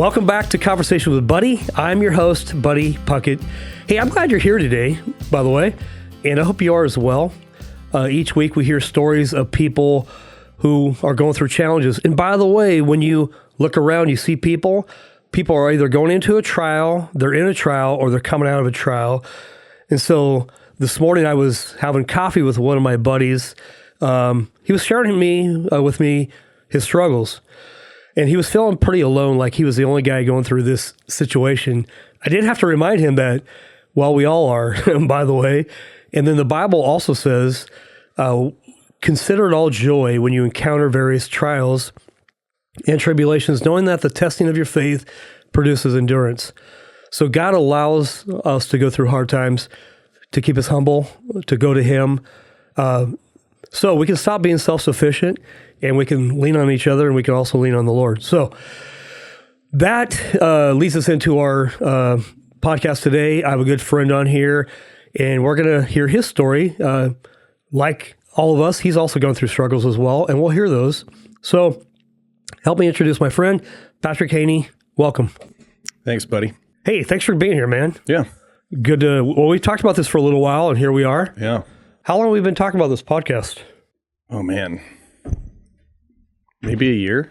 Welcome back to Conversation with Buddy. I'm your host, Buddy Puckett. Hey, I'm glad you're here today, by the way, and I hope you are as well. Each week we hear stories of people who are going through challenges. And by the way, when you look around, you see people are either going into a trial, they're in a trial, or they're coming out of a trial. And so this morning I was having coffee with one of my buddies. He was sharing with me his struggles. And he was feeling pretty alone, like he was the only guy going through this situation. I did have to remind him that, well, we all are, by the way. And then the Bible also says, consider it all joy when you encounter various trials and tribulations, knowing that the testing of your faith produces endurance. So God allows us to go through hard times to keep us humble, to go to Him. So we can stop being self-sufficient, and we can lean on each other, and we can also lean on the Lord. So that leads us into our podcast today. I have a good friend on here, and we're going to hear his story. Like all of us, he's also gone through struggles as well, and we'll hear those. So help me introduce my friend, Patrick Haney. Welcome. Thanks, buddy. Hey, thanks for being here, man. Yeah. Good. Well, we talked about this for a little while, and here we are. Yeah. How long have we been talking about this podcast? Oh, man. Maybe a year.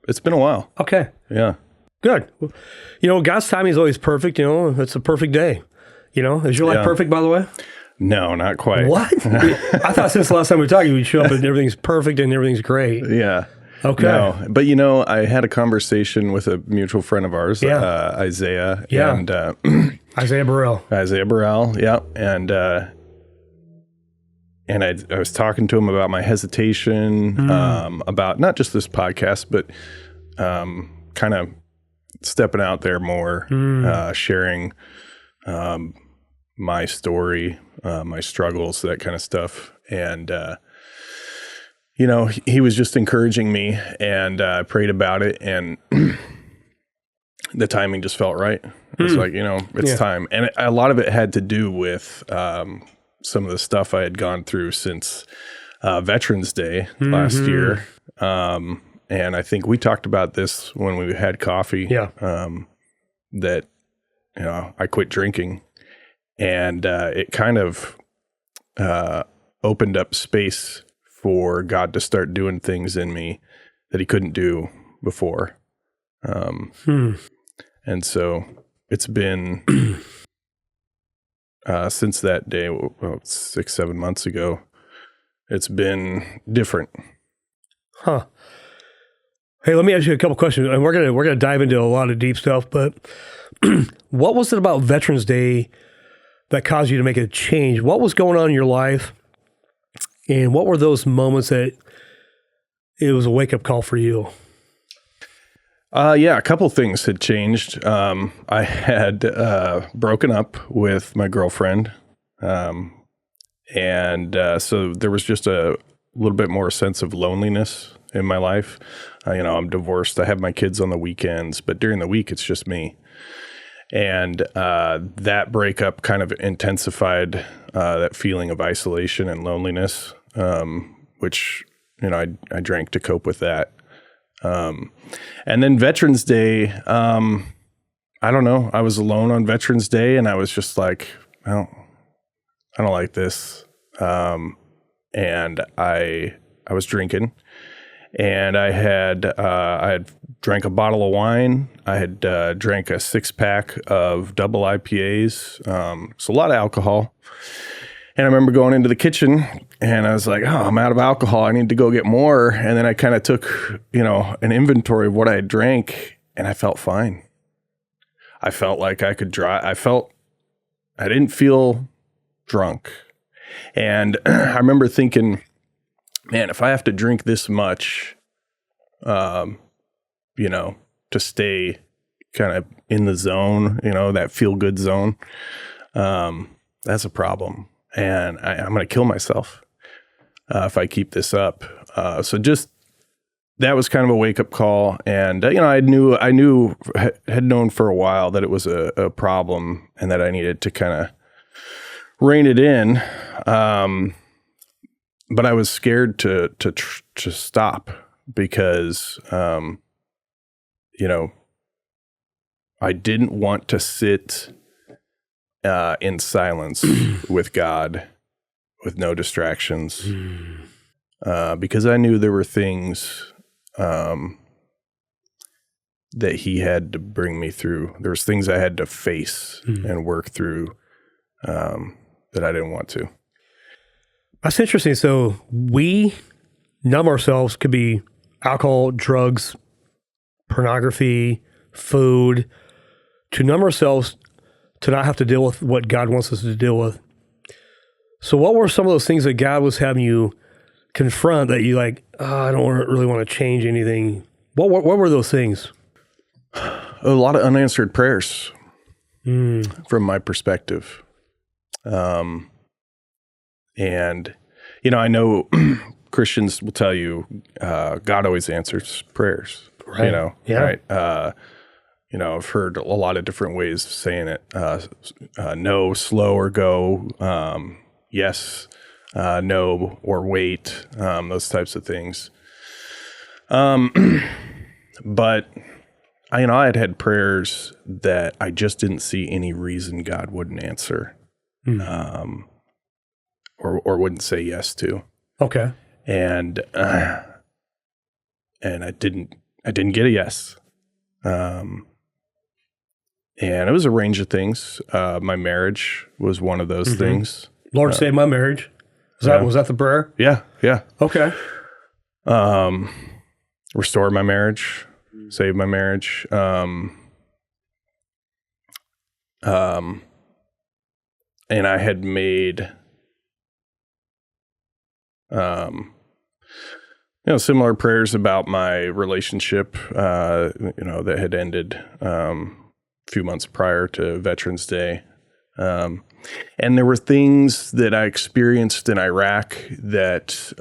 It's been a while. Okay. Yeah. Good. You know, God's timing is always perfect. You know, it's a perfect day. You know, is your life perfect, by the way? No, not quite. What? I thought since the last time we talked, we'd show up and everything's perfect and everything's great. Yeah. Okay. No, but you know, I had a conversation with a mutual friend of ours, Isaiah. Yeah. And Isaiah Burrell. Yeah. And I was talking to him about my hesitation, about not just this podcast, but kind of stepping out there more, sharing my story, my struggles, that kind of stuff. And, you know, he was just encouraging me, and I prayed about it, and the timing just felt right. It's like, you know, it's time. And a lot of it had to do with some of the stuff I had gone through since Veterans Day last year. And I think we talked about this when we had coffee, that, you know, I quit drinking, and it kind of opened up space for God to start doing things in me that He couldn't do before. And so it's been since that day, well, 6-7 months ago, it's been different. Huh. Hey, let me ask you a couple questions, and we're gonna dive into a lot of deep stuff. But what was it about Veterans Day that caused you to make a change? What was going on in your life, and what were those moments that it was a wake up call for you? Yeah, a couple things had changed. I had broken up with my girlfriend, and so there was just a little bit more sense of loneliness in my life. You know, I'm divorced. I have my kids on the weekends, but during the week, it's just me. And that breakup kind of intensified that feeling of isolation and loneliness, which, you know, I drank to cope with that. And then Veterans Day, I don't know. I was alone on Veterans Day, and I was just like, well, I don't like this. And I was drinking, and I had drank a bottle of wine. I had drank a 6-pack of double IPAs. So a lot of alcohol. And I remember going into the kitchen, and I was like, oh, I'm out of alcohol. I need to go get more. And then I kind of took, you know, an inventory of what I had drank, and I felt fine. I felt like I could drive. I didn't feel drunk. And I remember thinking, man, if I have to drink this much, you know, to stay kind of in the zone, you know, that feel good zone, that's a problem. And I'm going to kill myself if I keep this up. So just that was kind of a wake up call. And, you know, had known for a while that it was a problem and that I needed to kind of rein it in. But I was scared to stop because, you know, I didn't want to sit in silence with God, with no distractions, because I knew there were things that he had to bring me through. There was things I had to face and work through that I didn't want to. That's interesting. So we numb ourselves, could be alcohol, drugs, pornography, food, to numb ourselves to not have to deal with what God wants us to deal with. So what were some of those things that God was having you confront that you like, I don't really want to change anything? What were those things? A lot of unanswered prayers from my perspective. And, I know Christians will tell you, God always answers prayers, Right. Right. I've heard a lot of different ways of saying it. No, slow, or go. Yes, no, or wait. Those types of things. But I had prayers that I just didn't see any reason God wouldn't answer, or wouldn't say yes to. Okay. And I didn't get a yes. And it was a range of things. My marriage was one of those things. Lord, save my marriage. Was that the prayer? Yeah. Okay. Restore my marriage, save my marriage. And I had made, similar prayers about my relationship, that had ended a few months prior to Veterans Day. And there were things that I experienced in Iraq that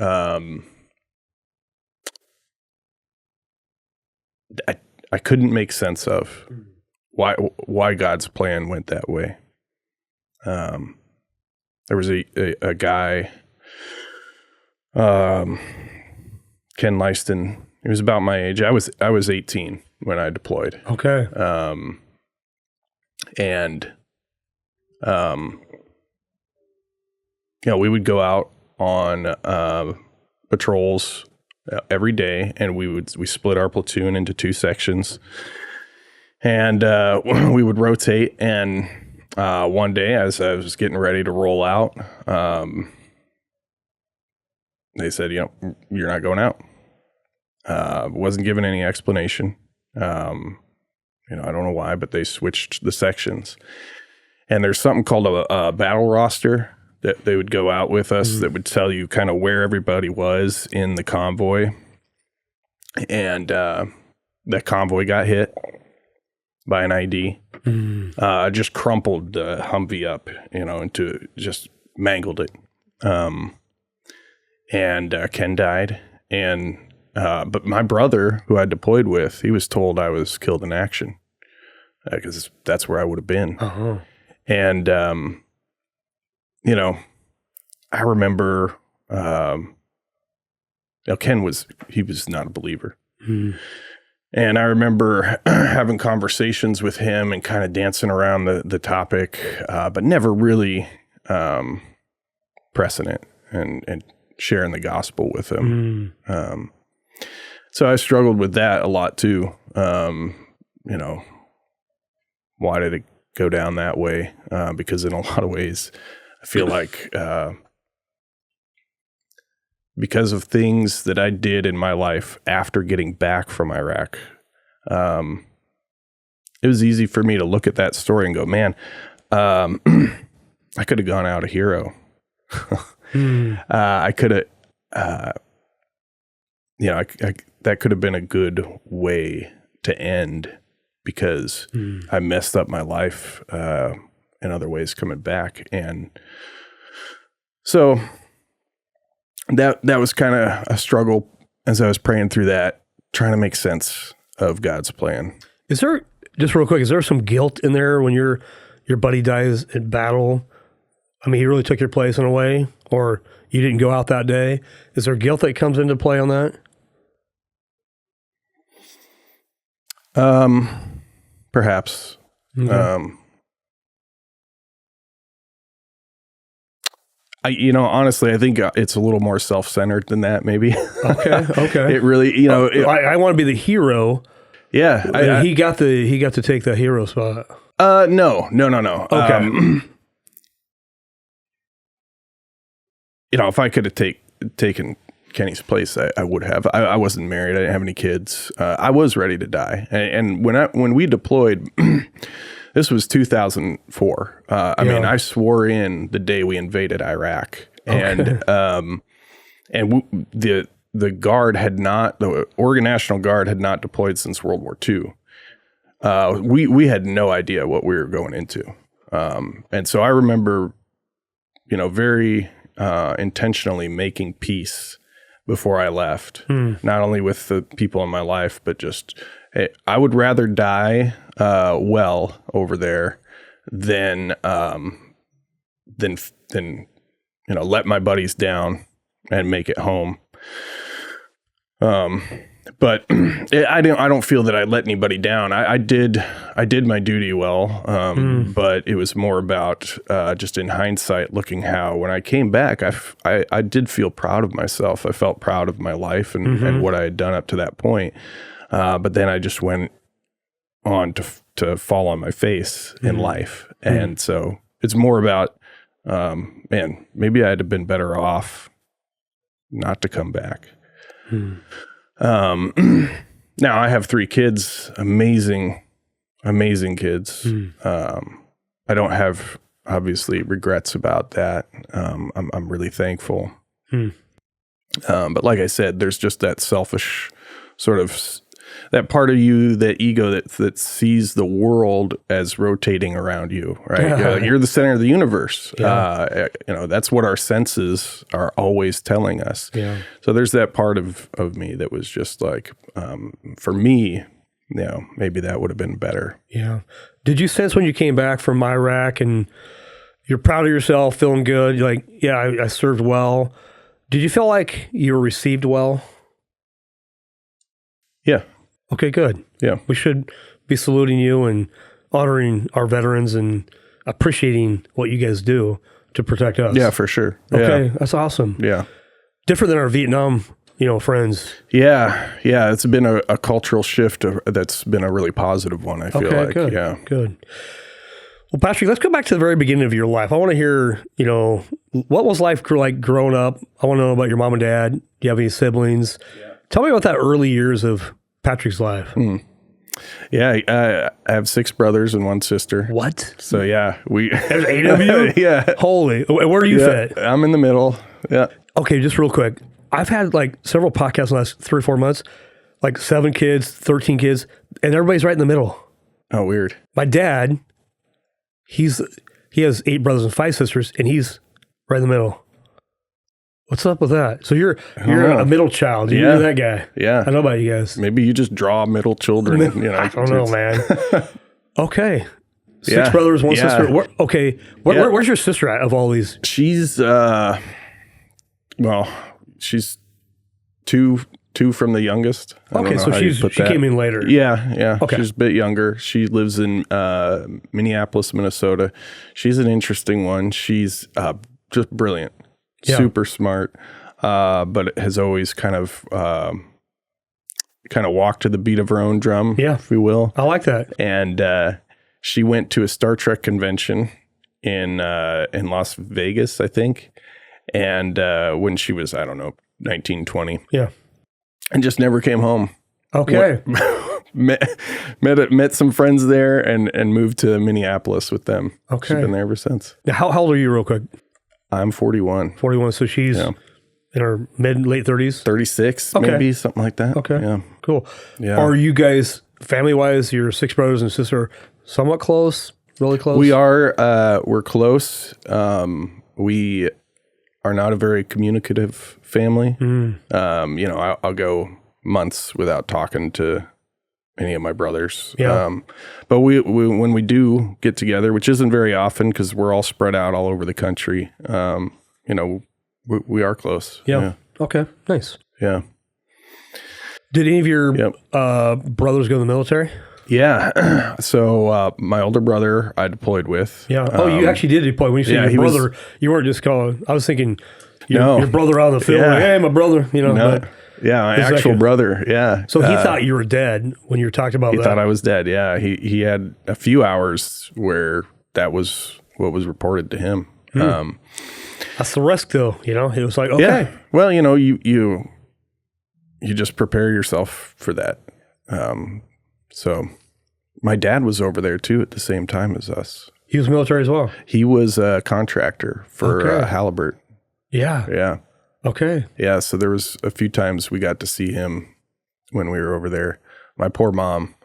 I couldn't make sense of. Why God's plan went that way. There was a guy, Ken Lyston. He was about my age. I was 18 when I deployed. Okay. We would go out on patrols every day, and we split our platoon into two sections, and we would rotate. And one day, as I was getting ready to roll out, they said, "You're not going out." Wasn't given any explanation. I don't know why, but they switched the sections. And there's something called a battle roster that they would go out with us that would tell you kind of where everybody was in the convoy. And that convoy got hit by an ID. Just crumpled the Humvee up, into just mangled it. And Ken died. And but my brother, who I deployed with, he was told I was killed in action because that's where I would have been. Uh-huh. And, I remember, Ken was not a believer. And I remember having conversations with him and kind of dancing around the topic, but never really pressing it and sharing the gospel with him. So I struggled with that a lot too. Why did it go down that way? Because in a lot of ways, I feel like because of things that I did in my life after getting back from Iraq, it was easy for me to look at that story and go, man, I could have gone out a hero. I could have, that could have been a good way to end because I messed up my life in other ways coming back. And so that was kind of a struggle as I was praying through that, trying to make sense of God's plan. Is there, just real quick, is there some guilt in there when your buddy dies in battle? I mean, he really took your place in a way, or you didn't go out that day. Is there guilt that comes into play on that? Perhaps. Okay. Honestly, I think it's a little more self-centered than that, maybe. Okay. It really, I want to be the hero. yeah. He got to take the hero spot. No. Okay. If I could have taken Kenny's place, I would have. I wasn't married. I didn't have any kids. I was ready to die. And when we deployed, this was 2004. I mean, I swore in the day we invaded Iraq, and the Oregon National Guard had not deployed since World War II. We had no idea what we were going into, and so I remember, very intentionally making peace before I left, not only with the people in my life, but just, hey, I would rather die well over there than let my buddies down and make it home. But I don't feel that I let anybody down. I did my duty well, but it was more about just in hindsight, looking how when I came back, I did feel proud of myself. I felt proud of my life and what I had done up to that point. But then I just went on to fall on my face in life, and so it's more about maybe I'd have been better off not to come back. Now I have 3 kids, amazing kids. I don't have obviously regrets about that. I'm really thankful. But like I said, there's just that selfish sort of that part of you, that ego that sees the world as rotating around you, right? You're the center of the universe. That's what our senses are always telling us. Yeah. So there's that part of me that was just like, for me, maybe that would have been better. Yeah. Did you sense when you came back from Iraq and you're proud of yourself, feeling good, you're like, yeah, I served well. Did you feel like you were received well? Yeah. Okay, good. Yeah. We should be saluting you and honoring our veterans and appreciating what you guys do to protect us. Yeah, for sure. Okay, that's awesome. Yeah. Different than our Vietnam, friends. Yeah. It's been a cultural shift that's been a really positive one, I feel like. Good. Yeah. Good. Well, Patrick, let's go back to the very beginning of your life. I want to hear, what was life like growing up? I want to know about your mom and dad. Do you have any siblings? Yeah. Tell me about that early years of Patrick's life. Yeah, I have 6 brothers and 1 sister. What? So yeah, there's 8 of you? Yeah. Holy. Where do you fit? I'm in the middle. Yeah. Okay, just real quick. I've had several podcasts in the last 3 or 4 months, 7 kids, 13 kids, and everybody's right in the middle. Oh, weird. My dad, he has 8 brothers and 5 sisters, and he's right in the middle. What's up with that? So you're a middle child. You're that guy. Yeah. I know about you guys. Maybe you just draw middle children. I don't know, man. Okay. 6 brothers, 1 sister. Where's your sister at of all these? She's, she's two from the youngest. Okay, so she came in later. Yeah. Okay. She's a bit younger. She lives in Minneapolis, Minnesota. She's an interesting one. She's just brilliant. Yeah. Super smart, but has always kind of walked to the beat of her own drum, if we will. I like that. And she went to a Star Trek convention in Las Vegas, I think, and when she was, 19, 20. Yeah. And just never came home. Okay. Met some friends there and moved to Minneapolis with them. Okay. She's been there ever since. Now, how old are you, real quick? I'm 41. 41, so she's in her late 30s? 36, maybe, something like that. Okay, yeah. Cool. Yeah. Are you guys, family-wise, your 6 brothers and sister, somewhat close, really close? We are, we're close. We are not a very communicative family. I'll go months without talking to any of my brothers. Yeah. But we when we do get together, which isn't very often because we're all spread out all over the country, we are close. Yeah. Okay. Nice. Yeah. Did any of your brothers go to the military? Yeah. So my older brother I deployed with. Yeah. Oh, you actually did deploy. When you said your brother, you weren't just calling. I was thinking your brother out on the field. Yeah. Like, hey, my brother. No. Yeah, my actual brother. Yeah. So he thought you were dead when you were talking about that. He thought I was dead. Yeah. He had a few hours where that was what was reported to him. That's the risk, though. It was like, okay. Yeah. Well, you just prepare yourself for that. So my dad was over there too at the same time as us. He was military as well. He was a contractor for Halliburton. Yeah. Yeah. Okay. Yeah. So there was a few times we got to see him when we were over there. My poor mom,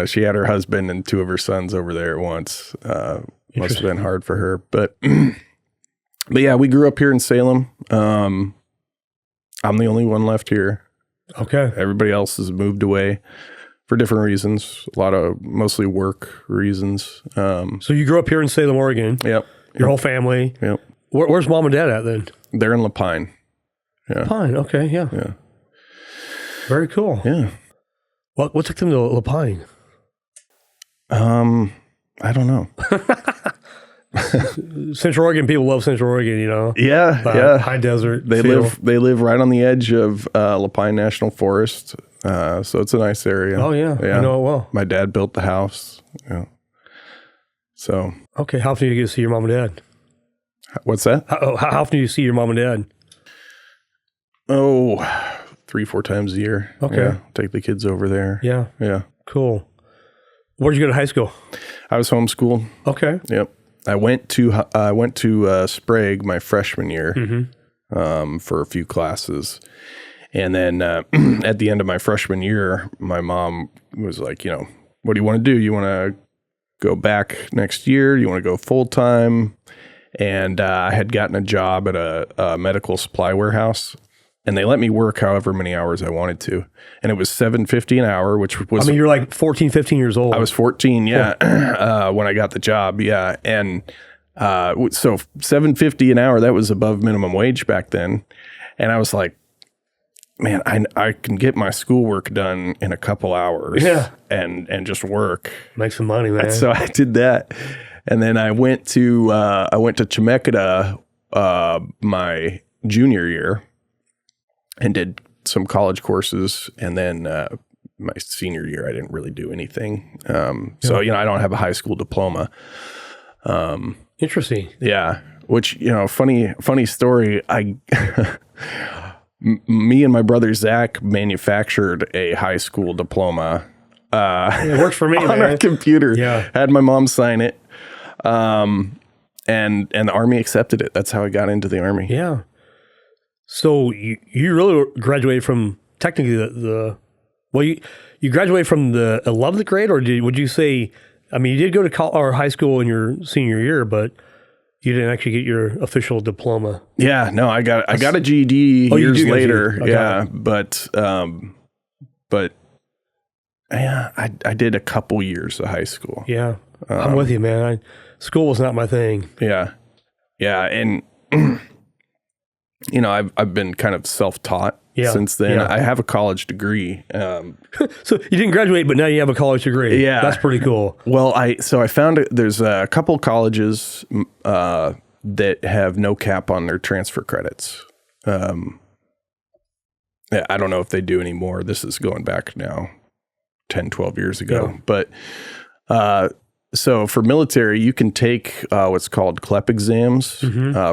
she had her husband and two of her sons over there at once. Must have been hard for her, but yeah, we grew up here in Salem. I'm the only one left here. Okay. Everybody else has moved away for different reasons. Mostly work reasons. So you grew up here in Salem, Oregon. Yep. Your whole family. Yep. Where's mom and dad at then? They're in Lapine. Yeah. Lapine. Okay. Yeah. Yeah. Very cool. Yeah. What took them to Lapine? I don't know. Central Oregon people love Central Oregon, Yeah, yeah. High desert. They live right on the edge of Lapine National Forest, so it's a nice area. Oh yeah, I know it well. My dad built the house. Yeah. So okay, how often do you get to see your mom and dad? What's that? How often do you see your mom and dad? Oh, 3-4 times a year. Okay, yeah, take the kids over there. Yeah, yeah. Cool. Where'd you go to high school? I was homeschooled. Okay. Yep. I went to Sprague my freshman year for a few classes, and then at the end of my freshman year, my mom was like, what do you want to do? You want to go back next year? You want to go full time? And I had gotten a job at a medical supply warehouse. And they let me work however many hours I wanted to. And it was $7.50 an hour, which was... you're like 14, 15 years old. I was 14, yeah, when I got the job, yeah. And so $7.50 an hour, that was above minimum wage back then. And I was like, man, I can get my schoolwork done in a couple hours and just work. Make some money, man. So I did that. And then I went to Chemeketa my junior year. And did some college courses, and then my senior year, I didn't really do anything. So I don't have a high school diploma. Interesting. Yeah, which funny story. Me and my brother Zach manufactured a high school diploma. It works for me on our computer. Yeah, had my mom sign it, and the Army accepted it. That's how I got into the Army. Yeah. So you really graduated from technically you graduated from the 11th grade, or would you say, you did go to college or high school in your senior year, but you didn't actually get your official diploma? Yeah, no, I got a GED years later. Okay. Yeah, but yeah, I did a couple years of high school. Yeah, I'm with you, man. School was not my thing. Yeah, yeah, and I've been kind of self-taught since then. Yeah. I have a college degree. So you didn't graduate, but now you have a college degree. Yeah. That's pretty cool. Well, I found there's a couple colleges that have no cap on their transfer credits. I don't know if they do anymore. This is going back now 10, 12 years ago. Yeah. But so for military, you can take what's called CLEP exams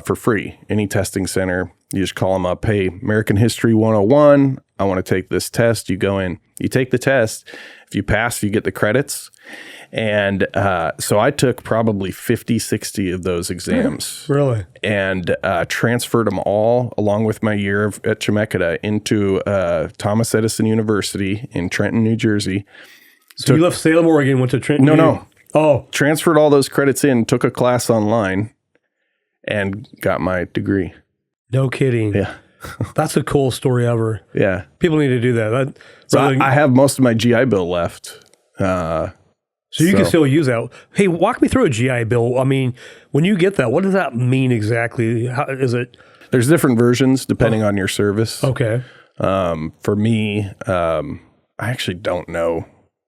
for free. Any testing center, you just call them up. Hey, American History 101, I want to take this test. You go in, you take the test. If you pass, you get the credits. And so I took probably 50, 60 of those exams. Really? And transferred them all, along with my year at Chemeketa, into Thomas Edison University in Trenton, New Jersey. So you left Salem, Oregon, went to Trenton? No. Oh. Transferred all those credits in, took a class online, and got my degree. No kidding. Yeah. That's a cool story ever. Yeah. People need to do that. So I have most of my GI Bill left. So you can still use that. Hey, walk me through a GI Bill. When you get that, what does that mean exactly? How is it? There's different versions depending on your service. Okay. For me, I actually don't know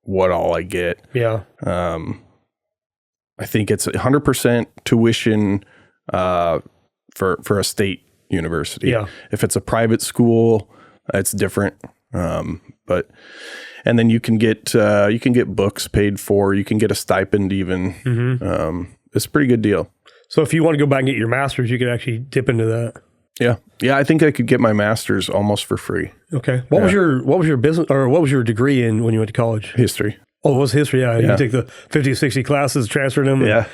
what all I get. Yeah. I think it's 100% tuition for a state university. Yeah. If it's a private school, it's different. But and then you can get books paid for. You can get a stipend even. It's a pretty good deal. So if you want to go back and get your master's, you could actually dip into that. Yeah. I think I could get my master's almost for free. Okay. What was your business, or what was your degree in when you went to college? History. Oh, it was history. Yeah. You take the 50, 60 classes, transferred them. Yeah.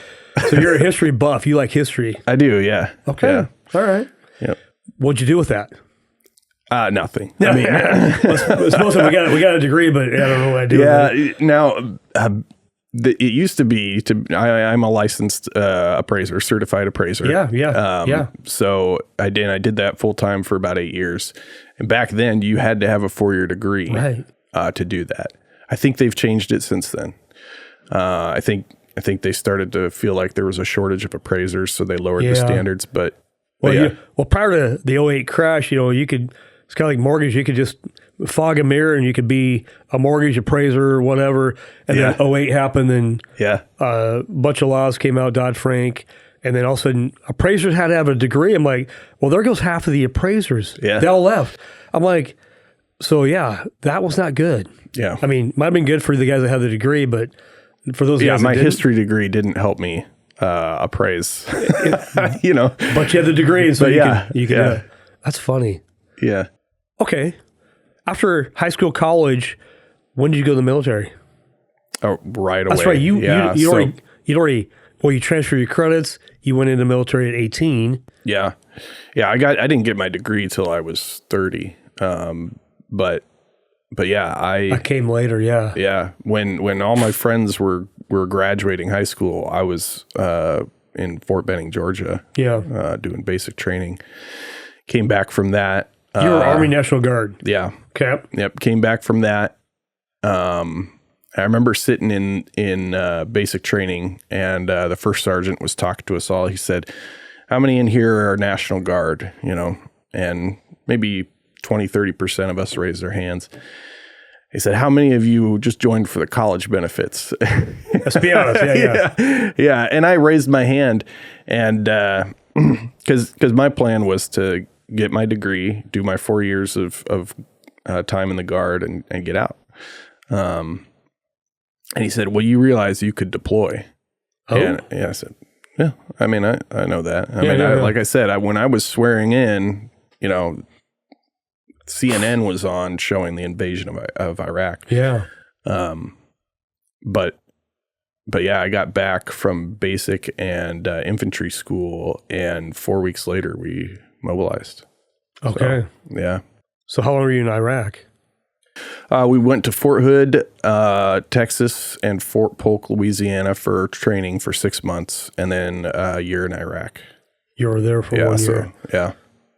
So you're a history buff. You like history. I do. Yeah. Okay. Yeah. All right. Yep. What'd you do with that? Nothing. I mean, Supposedly we got a degree, but I don't know what I do. Yeah. Now, it used to be I'm a licensed appraiser, certified appraiser. Yeah. So I did that full time for about 8 years. And back then you had to have a 4-year degree to do that. I think they've changed it since then. I think they started to feel like there was a shortage of appraisers, so they lowered the standards. But prior to the '08 crash, it's kind of like mortgage. You could just fog a mirror and you could be a mortgage appraiser or whatever. And then '08 happened, and a bunch of laws came out, Dodd-Frank, and then all of a sudden appraisers had to have a degree. I'm like, well, there goes half of the appraisers. Yeah. They all left. I'm like, so that was not good. Yeah. I mean, might have been good for the guys that had the degree, but for those guys my history degree didn't help me appraise, But you had the degree, so you could do it. That's funny. Yeah. Okay. After high school, college, when did you go to the military? Oh, right away. That's right. You transferred your credits. You went into the military at 18. Yeah. Yeah. I didn't get my degree till I was 30. But yeah, I came later. Yeah. Yeah. When all my friends were graduating high school, I was in Fort Benning, Georgia. Yeah. Doing basic training. Came back from that. You were Army National Guard. Yeah. Okay. Yep. Came back from that. I remember sitting in basic training, and the first sergeant was talking to us all. He said, "How many in here are National Guard?" And maybe 20, 30% of us raised their hands. He said, "How many of you just joined for the college benefits?" Let's be honest. Yeah. And I raised my hand, and because my plan was to get my degree, do my 4 years of time in the Guard, and get out. And he said, "Well, you realize you could deploy." Oh. And I said, "Yeah, I mean, I know that. Like I said, when I was swearing in, CNN was on showing the invasion of Iraq. Yeah. But yeah, I got back from basic and infantry school, and 4 weeks later we mobilized. Okay. So, yeah. So how long were you in Iraq? We went to Fort Hood, Texas, and Fort Polk, Louisiana for training for 6 months, and then a year in Iraq. You were there for 1 year. Yeah.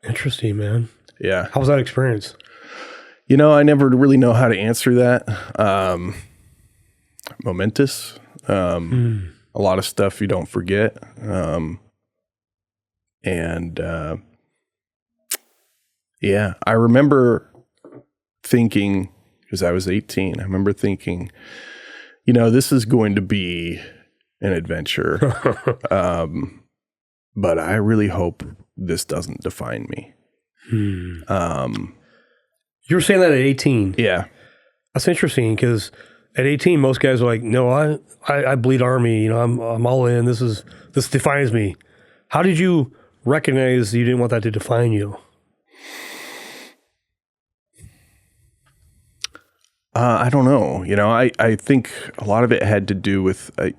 Interesting, man. Yeah. How was that experience? I never really know how to answer that. Momentous. A lot of stuff you don't forget. I remember thinking, because I was 18, I remember thinking, this is going to be an adventure. But I really hope this doesn't define me. You were saying that at 18. Yeah. That's interesting, because at 18, most guys are like, "No, I bleed Army. I'm all in. This defines me." How did you recognize you didn't want that to define you? I don't know. I think a lot of it had to do with, I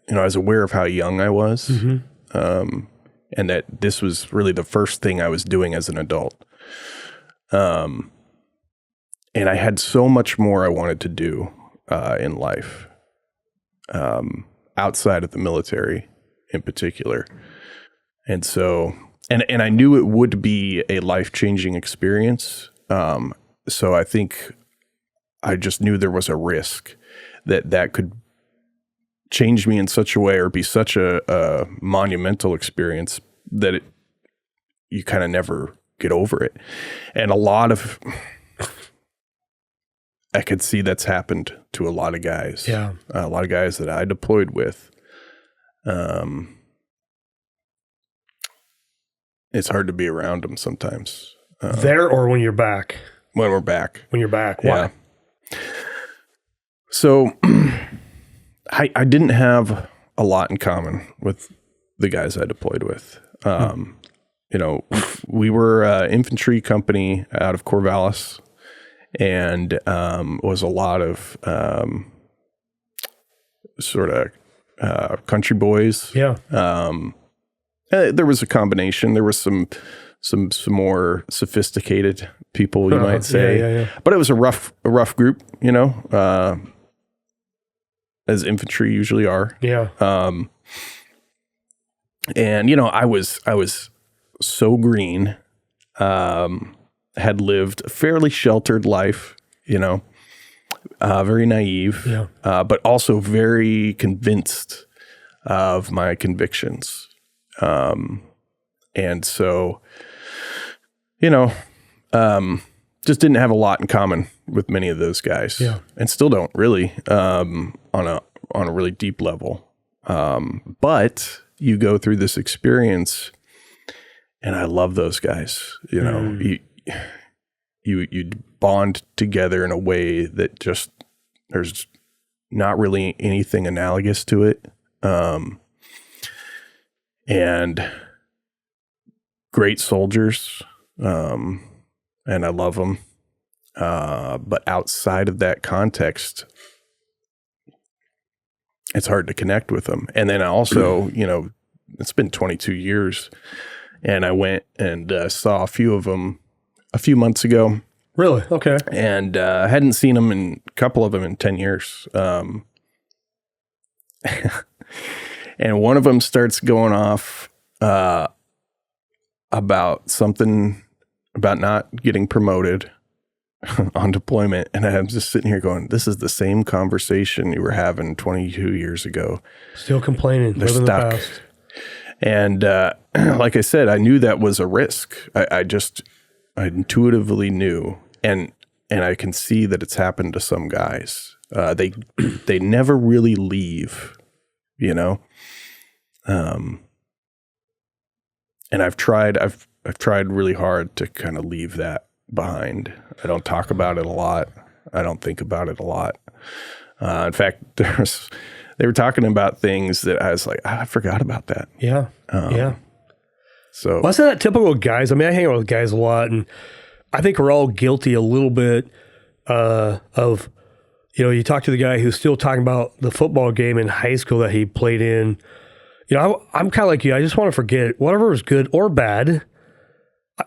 was aware of how young I was, and that this was really the first thing I was doing as an adult. And I had so much more I wanted to do in life, outside of the military in particular. And so, and I knew it would be a life-changing experience. So I think I just knew there was a risk that could change me in such a way, or be such a monumental experience that you kind of never get over it. And a lot of, I could see that's happened to a lot of guys. Yeah. A lot of guys that I deployed with. It's hard to be around them sometimes. There or when you're back? When we're back. When you're back. Why? Yeah. So I didn't have a lot in common with the guys I deployed with. You know, we were an infantry company out of Corvallis, and was a lot of sort of country boys. Yeah. There was a combination. There was some more sophisticated people, you might say. Yeah. But it was a rough group, you know, as infantry usually are. Yeah. And you know, I was so green, had lived a fairly sheltered life, you know, very naive, but also very convinced of my convictions. And so, you know, just didn't have a lot in common with many of those guys, and still don't really, on a really deep level. But you go through this experience, and I love those guys. You know, you bond together in a way that just there's not really anything analogous to it. And great soldiers, and I love them. But outside of that context, it's hard to connect with them. And then I also, you know, it's been 22 years, and I went and saw a few of them a few months ago. Really? Okay. And I hadn't seen them a couple of them in 10 years. And one of them starts going off about something about not getting promoted on deployment. And I'm just sitting here going, this is the same conversation you were having 22 years ago. Still complaining. They're living stuck. the past. And like I said, I knew that was a risk. I intuitively knew. And I can see that it's happened to some guys. They never really leave, you know? And I've tried really hard to kind of leave that behind. I don't talk about it a lot. I don't think about it a lot. In fact, they were talking about things that I was like, I forgot about that. Yeah. So Well, isn't that typical of guys? I mean, I hang out with guys a lot, and I think we're all guilty a little bit of, you know, you talk to the guy who's still talking about the football game in high school that he played in. You know, I'm kind of like you. I just want to forget whatever was good or bad.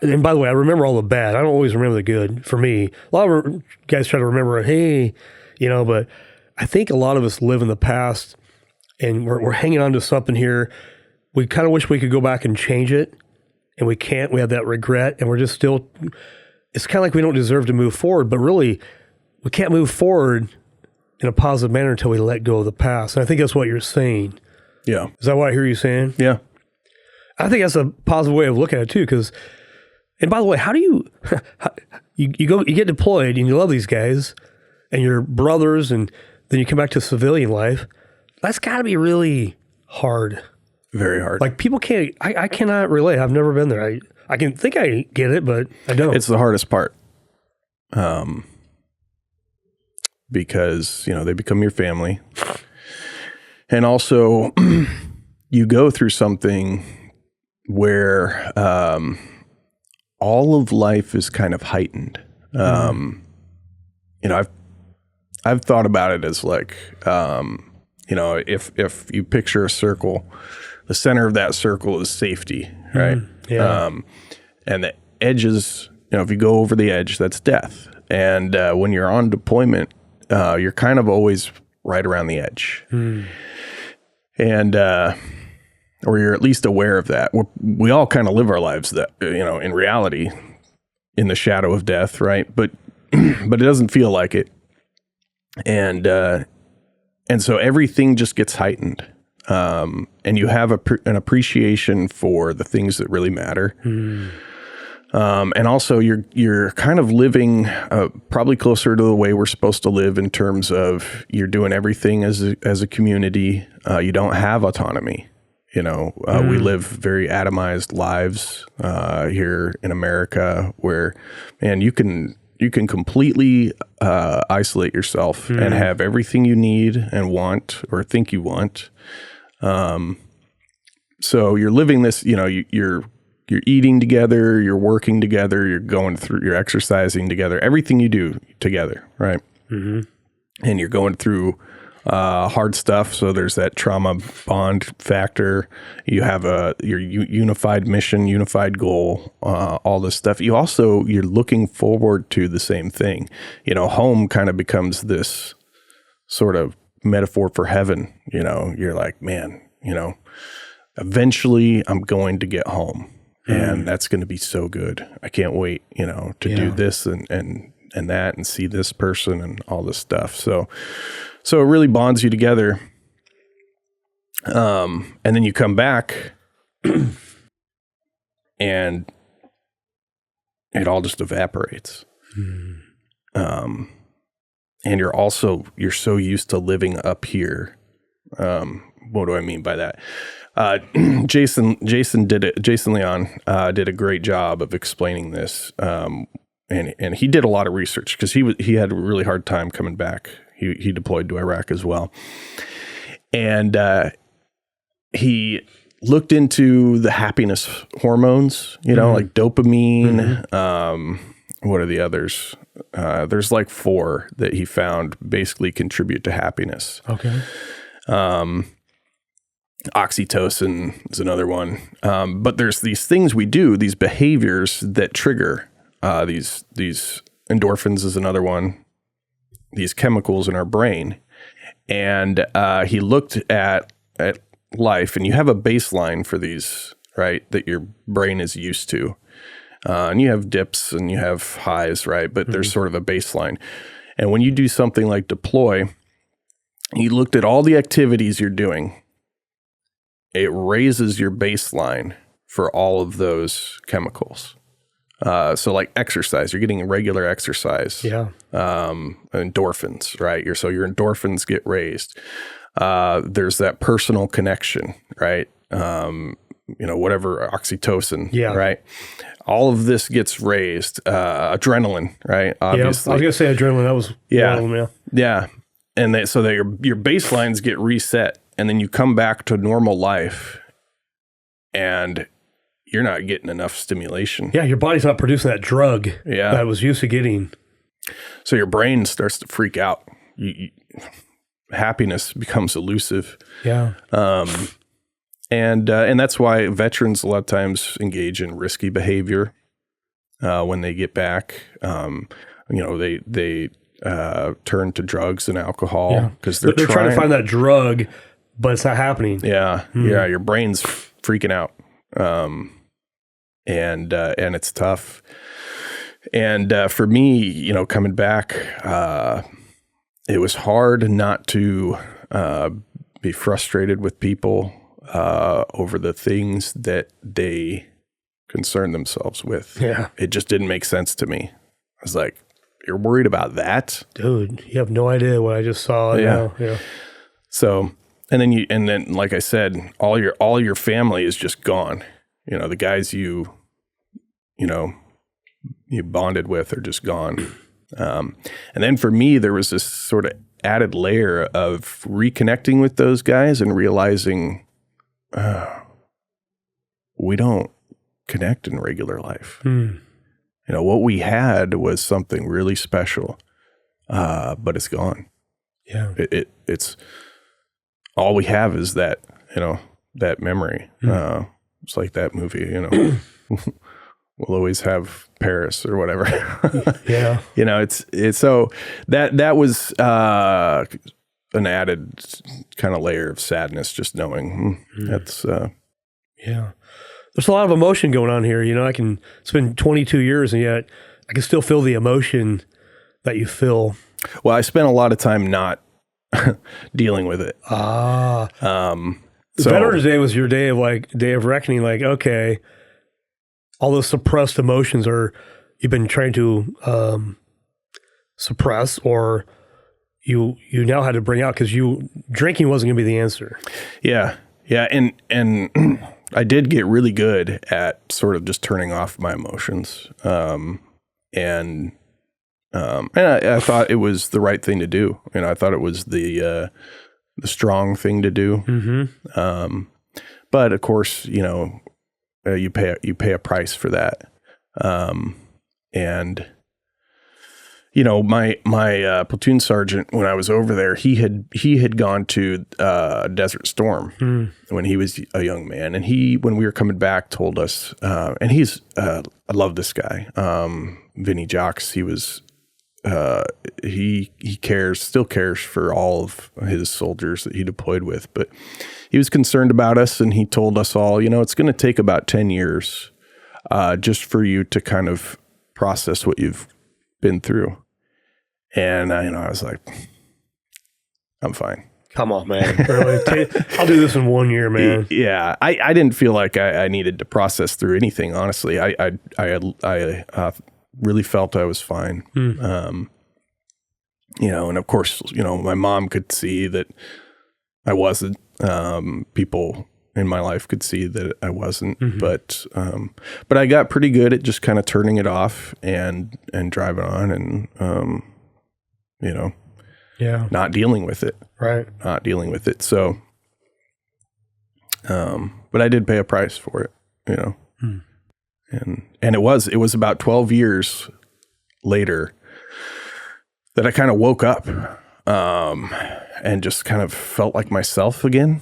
And by the way, I remember all the bad. I don't always remember the good for me. A lot of guys try to remember, hey, you know, but I think a lot of us live in the past, and we're hanging on to something here. We kind of wish we could go back and change it, and we can't. We have that regret, and we're just still, it's kind of like we don't deserve to move forward, but really, we can't move forward in a positive manner until we let go of the past. And I think that's what you're saying. yeah, Is that what I hear you saying? yeah. I think that's a positive way of looking at it too. Because, and by the way, how do you get deployed and you love these guys and your brothers, and then you come back to civilian life? That's got to be really hard. Very hard. Like people can't. I cannot relate. I've never been there. I can think I get it, but I don't. It's the hardest part. Because, you know, they become your family. And also, you go through something where all of life is kind of heightened. You know, I've thought about it as like, you know, if you picture a circle, the center of that circle is safety, right? Yeah. And the edges, you know, if you go over the edge, that's death. And when you're on deployment, you're kind of always right around the edge. And, or you're at least aware of that. We all kind of live our lives that, you know, in reality, in the shadow of death, right? But it doesn't feel like it. And so everything just gets heightened. And you have an appreciation for the things that really matter. And also you're kind of living probably closer to the way we're supposed to live in terms of you're doing everything as a community. You don't have autonomy. We live very atomized lives here in America where, man, you can completely isolate yourself and have everything you need and want or think you want. So you're living this, you're eating together, you're working together, you're exercising together, everything you do together, right? Mm-hmm. And you're going through hard stuff. So there's that trauma bond factor. You have your unified mission, unified goal, all this stuff. You're looking forward to the same thing. Home kind of becomes this sort of metaphor for heaven. You're like, man, eventually I'm going to get home. And that's going to be so good. I can't wait, to do this and that and see this person and all this stuff. So it really bonds you together. And then you come back and it all just evaporates. And you're so used to living up here. What do I mean by that? Jason Leon did a great job of explaining this, and he did a lot of research because he had a really hard time coming back. He deployed to Iraq as well, and he looked into the happiness hormones, like dopamine. What are the others? There's like 4 that he found basically contribute to happiness. Okay. Oxytocin is another one. But there's these things we do, these behaviors that trigger these endorphins is another one, these chemicals in our brain. And he looked at life, and you have a baseline for these, right, that your brain is used to. And you have dips and you have highs, right? But there's sort of a baseline. And when you do something like deploy, he looked at all the activities you're doing. It raises your baseline for all of those chemicals. So like exercise, you're getting regular exercise. Yeah. Endorphins, right? Your endorphins get raised. There's that personal connection, right? Whatever, oxytocin, right? All of this gets raised. Adrenaline, right? Obviously. Yeah, I was going to say adrenaline. That was one of them, yeah. And so that your baselines get reset. And then you come back to normal life and you're not getting enough stimulation. Yeah, your body's not producing that drug that it was used to getting. So your brain starts to freak out. Happiness becomes elusive. Yeah. And that's why veterans a lot of times engage in risky behavior when they get back. They turn to drugs and alcohol because they're trying to find that drug, but it's not happening. Yeah. Yeah. Your brain's freaking out. And it's tough. And, for me, coming back, it was hard not to, be frustrated with people, over the things that they concern themselves with. Yeah. It just didn't make sense to me. I was like, you're worried about that? Dude, you have no idea what I just saw. Yeah. Yeah. So, and then, like I said, all your family is just gone. The guys you bonded with are just gone. And then for me, there was this sort of added layer of reconnecting with those guys and realizing, we don't connect in regular life. What we had was something really special, but it's gone. Yeah. It's all we have is that, that memory. It's like that movie, we'll always have Paris or whatever. Yeah. It's so that was, an added kind of layer of sadness, just knowing that's, yeah. There's a lot of emotion going on here. It's been 22 years and yet I can still feel the emotion that you feel. Well, I spent a lot of time not dealing with it. Veterans Day was your day of reckoning. Like, okay, all those suppressed emotions you've been trying to suppress, or you now had to bring out because drinking wasn't going to be the answer. Yeah. Yeah. And I did get really good at sort of just turning off my emotions. And I thought it was the right thing to do. I thought it was the strong thing to do. Mm-hmm. But of course, you pay a price for that. And my platoon sergeant, when I was over there, he had gone to Desert Storm when he was a young man, and when we were coming back, told us, and I love this guy, Vinny Jocks. He was he still cares for all of his soldiers that he deployed with, but he was concerned about us, and he told us all, it's going to take about 10 years just for you to kind of process what you've been through. And I was like, I'm fine. Come on, man. Really? I'll do this in 1 year, man. Yeah. I didn't feel like I needed to process through anything, honestly. I really felt I was fine. And of course, my mom could see that I wasn't. People in my life could see that I wasn't, but I got pretty good at just kind of turning it off and driving on and, not dealing with it. Right. Not dealing with it. So, but I did pay a price for it, and it was about 12 years later that I kind of woke up, and just kind of felt like myself again.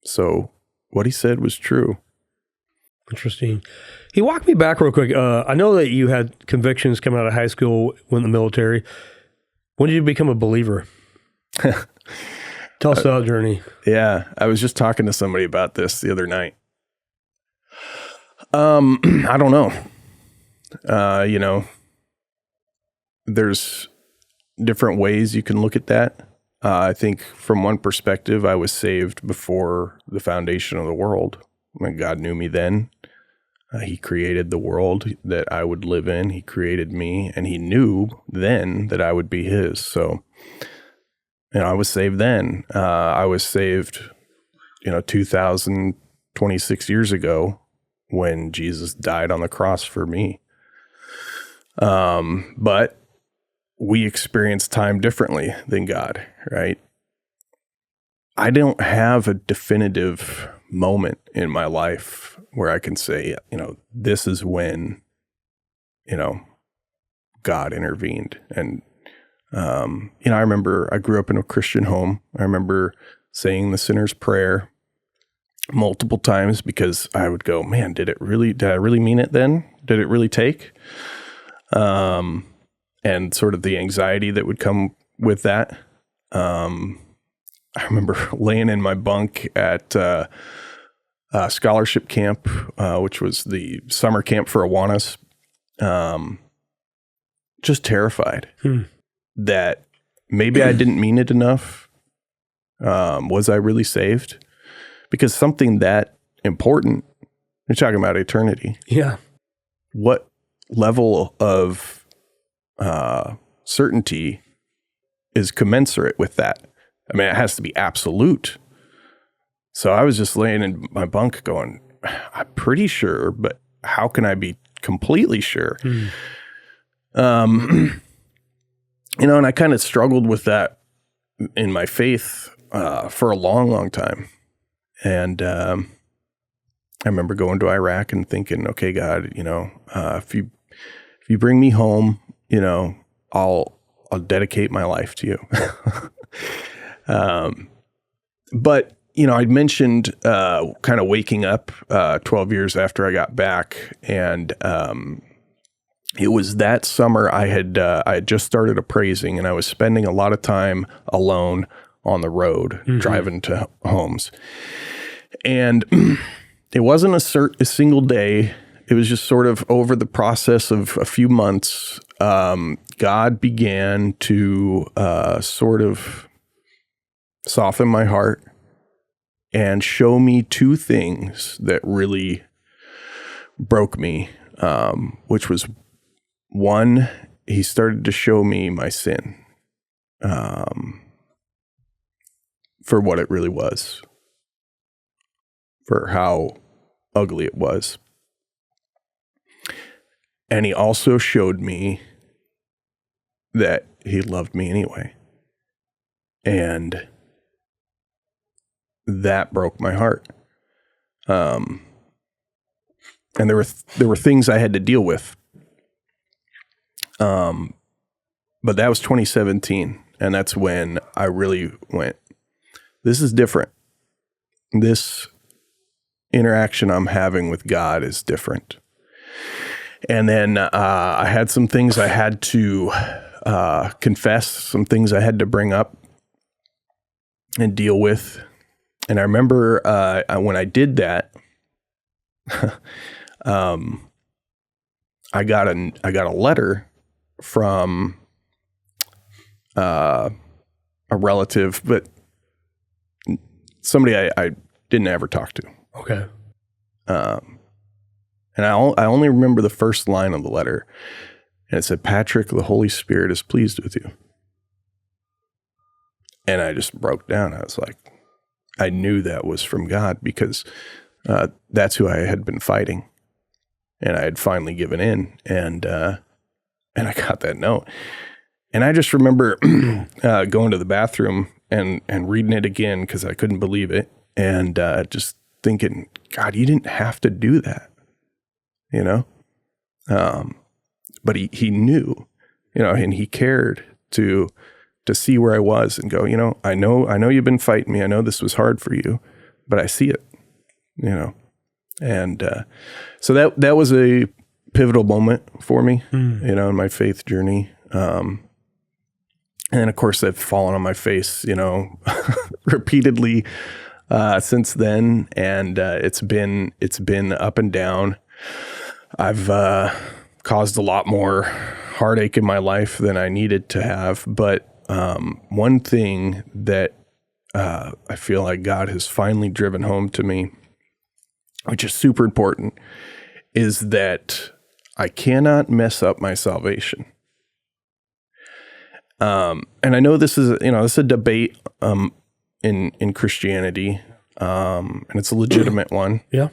So what he said was true. Interesting. He walked me back real quick. I know that you had convictions coming out of high school, went in the military. When did you become a believer? Tell us that journey. Yeah. I was just talking to somebody about this the other night. I don't know. There's different ways you can look at that. I think from one perspective, I was saved before the foundation of the world. When God knew me then. He created the world that I would live in. He created me, and he knew then that I would be his. So, I was saved then. I was saved, 2026 years ago when Jesus died on the cross for me. But we experience time differently than God, right? I don't have a definitive moment in my life where I can say, this is when, God intervened. And, I remember I grew up in a Christian home. I remember saying the sinner's prayer multiple times because I would go, man, did I really mean it then? Did it really take? And sort of the anxiety that would come with that. I remember laying in my bunk at scholarship camp, which was the summer camp for Awanas, just terrified that maybe I didn't mean it enough. Was I really saved? Because something that important, you're talking about eternity. Yeah. What level of certainty is commensurate with that? I mean, it has to be absolute. So I was just laying in my bunk going, I'm pretty sure, but how can I be completely sure? And I kind of struggled with that in my faith for a long, long time. And I remember going to Iraq and thinking, okay, God, if you bring me home, I'll dedicate my life to you. But I'd mentioned kind of waking up 12 years after I got back, and it was that summer I had just started appraising, and I was spending a lot of time alone on the road, driving to homes. And it wasn't a single day. It was just sort of over the process of a few months, God began to sort of soften my heart and show me two things that really broke me, which was one, he started to show me my sin for what it really was, for how ugly it was. And he also showed me that he loved me anyway. And that broke my heart. And there were things I had to deal with. But that was 2017. And that's when I really went, this is different. This interaction I'm having with God is different. And then I had some things I had to confess, some things I had to bring up and deal with. And I remember when I did that, I got a letter from a relative, but somebody I didn't ever talk to. Okay. And I only remember the first line of the letter. And it said, Patrick, the Holy Spirit is pleased with you. And I just broke down. I was like, I knew that was from God because that's who I had been fighting. And I had finally given in. And I got that note. And I just remember going to the bathroom and reading it again because I couldn't believe it. And just thinking, God, you didn't have to do that. You know, but he knew, you know, and he cared to see where I was and go, you know, I know you've been fighting me. I know this was hard for you, but I see it, you know, and so that was a pivotal moment for me, you know, in my faith journey. And of course, I've fallen on my face, you know, repeatedly since then, and it's been up and down. I've caused a lot more heartache in my life than I needed to have. But one thing that I feel like God has finally driven home to me, which is super important, is that I cannot mess up my salvation. And I know this is, you know, this is a debate in Christianity, and it's a legitimate one. Yeah.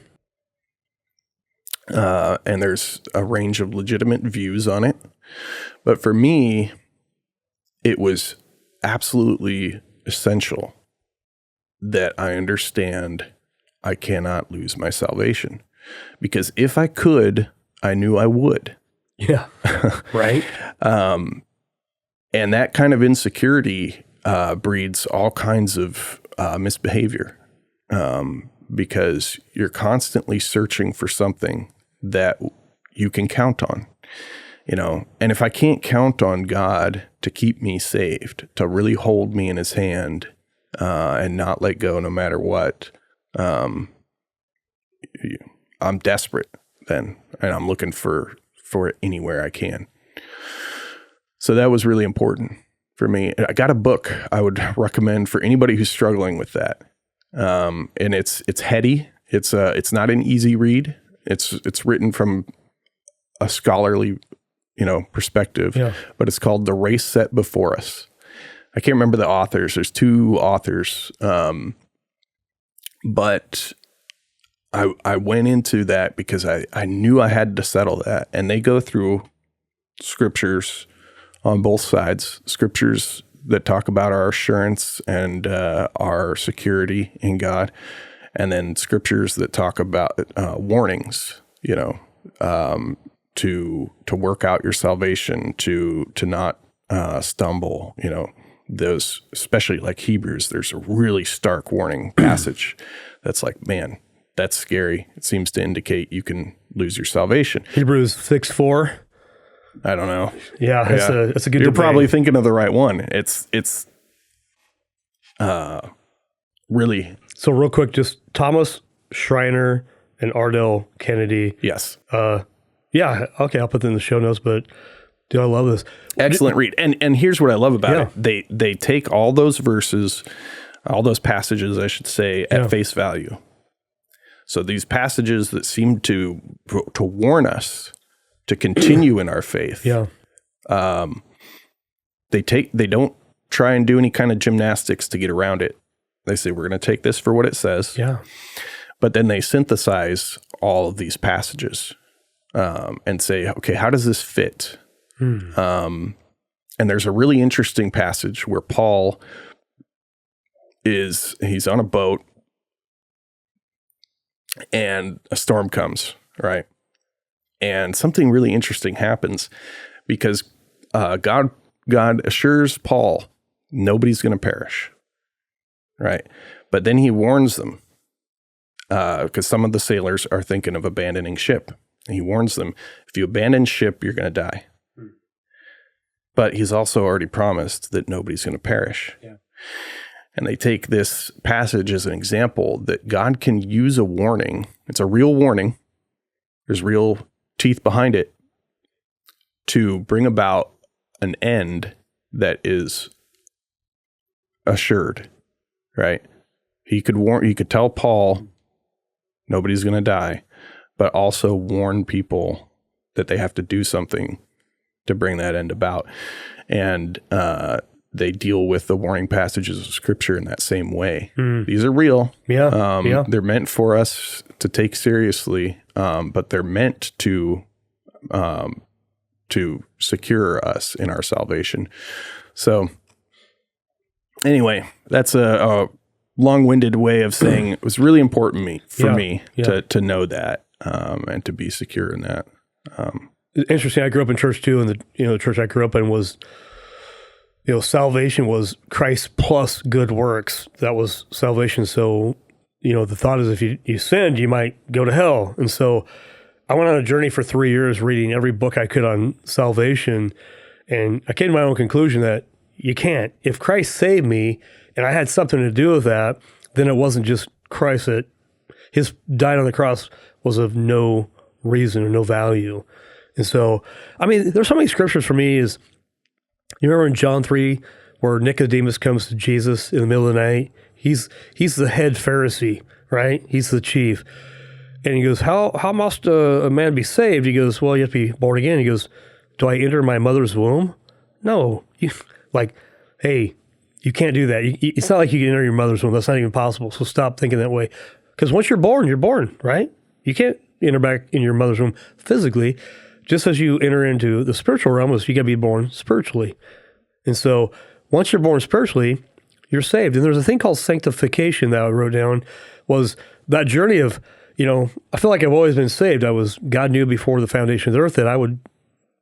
And there's a range of legitimate views on it. But for me, it was absolutely essential that I understand I cannot lose my salvation. Because if I could, I knew I would. Yeah. Right. And that kind of insecurity breeds all kinds of misbehavior. Because you're constantly searching for something that you can count on, you know, and if I can't count on God to keep me saved, to really hold me in his hand, and not let go no matter what, I'm desperate then, and I'm looking for it anywhere I can. So that was really important for me. I got a book I would recommend for anybody who's struggling with that. And it's heady. It's not an easy read. It's written from a scholarly, you know, perspective, but it's called The Race Set Before Us. I can't remember the authors. There's two authors. But I went into that because I knew I had to settle that. And they go through scriptures on both sides, scriptures that talk about our assurance and our security in God, and then scriptures that talk about warnings, you know, to work out your salvation, to not stumble, you know, those, especially like Hebrews, there's a really stark warning passage that's like, man, that's scary. It seems to indicate you can lose your salvation. Hebrews 6:4. I don't know. Yeah, that's a good. You're debate. probably thinking of the right one. It's really. So real quick, just Thomas Schreiner and Ardell Kennedy. Yes. Yeah. Okay, I'll put them in the show notes. But dude, I love this. Excellent read. And here's what I love about it. They take all those verses, all those passages, I should say, at face value. So these passages that seem to warn us to continue in our faith, they don't try and do any kind of gymnastics to get around it. They say, we're going to take this for what it says. Yeah. But then they synthesize all of these passages and say, okay, how does this fit? And there's a really interesting passage where Paul he's on a boat and a storm comes, right? And something really interesting happens because God assures Paul nobody's going to perish, right? But then he warns them because some of the sailors are thinking of abandoning ship. And he warns them, if you abandon ship, you're going to die. But he's also already promised that nobody's going to perish. Yeah. And they take this passage as an example that God can use a warning. It's a real warning. There's real teeth behind it to bring about an end that is assured, right? He could tell Paul nobody's going to die, but also warn people that they have to do something to bring that end about. And they deal with the warning passages of Scripture in that same way. These are real. Yeah. They're meant for us to take seriously, but they're meant to secure us in our salvation. So anyway, that's a long-winded way of saying it was really important for me to know that and to be secure in that. Interesting. I grew up in church too, and the church I grew up in was, salvation was Christ plus good works. That was salvation. So, the thought is if you sinned, you might go to hell. And so I went on a journey for 3 years reading every book I could on salvation, and I came to my own conclusion that you can't. If Christ saved me and I had something to do with that, then it wasn't just Christ that his dying on the cross was of no reason or no value. And so, there's so many scriptures for me is, you remember in John 3 where Nicodemus comes to Jesus in the middle of the night? He's the head Pharisee, right? He's the chief. And he goes, how must a man be saved? He goes, well, you have to be born again. He goes, do I enter my mother's womb? No. Hey, you can't do that. It's not like you can enter your mother's womb. That's not even possible. So stop thinking that way. Because once you're born, right? You can't enter back in your mother's womb physically. Just as you enter into the spiritual realm, you got to be born spiritually. And so once you're born spiritually, you're saved. And there's a thing called sanctification that I wrote down, was that journey of, I feel like I've always been saved. God knew before the foundation of the earth that I would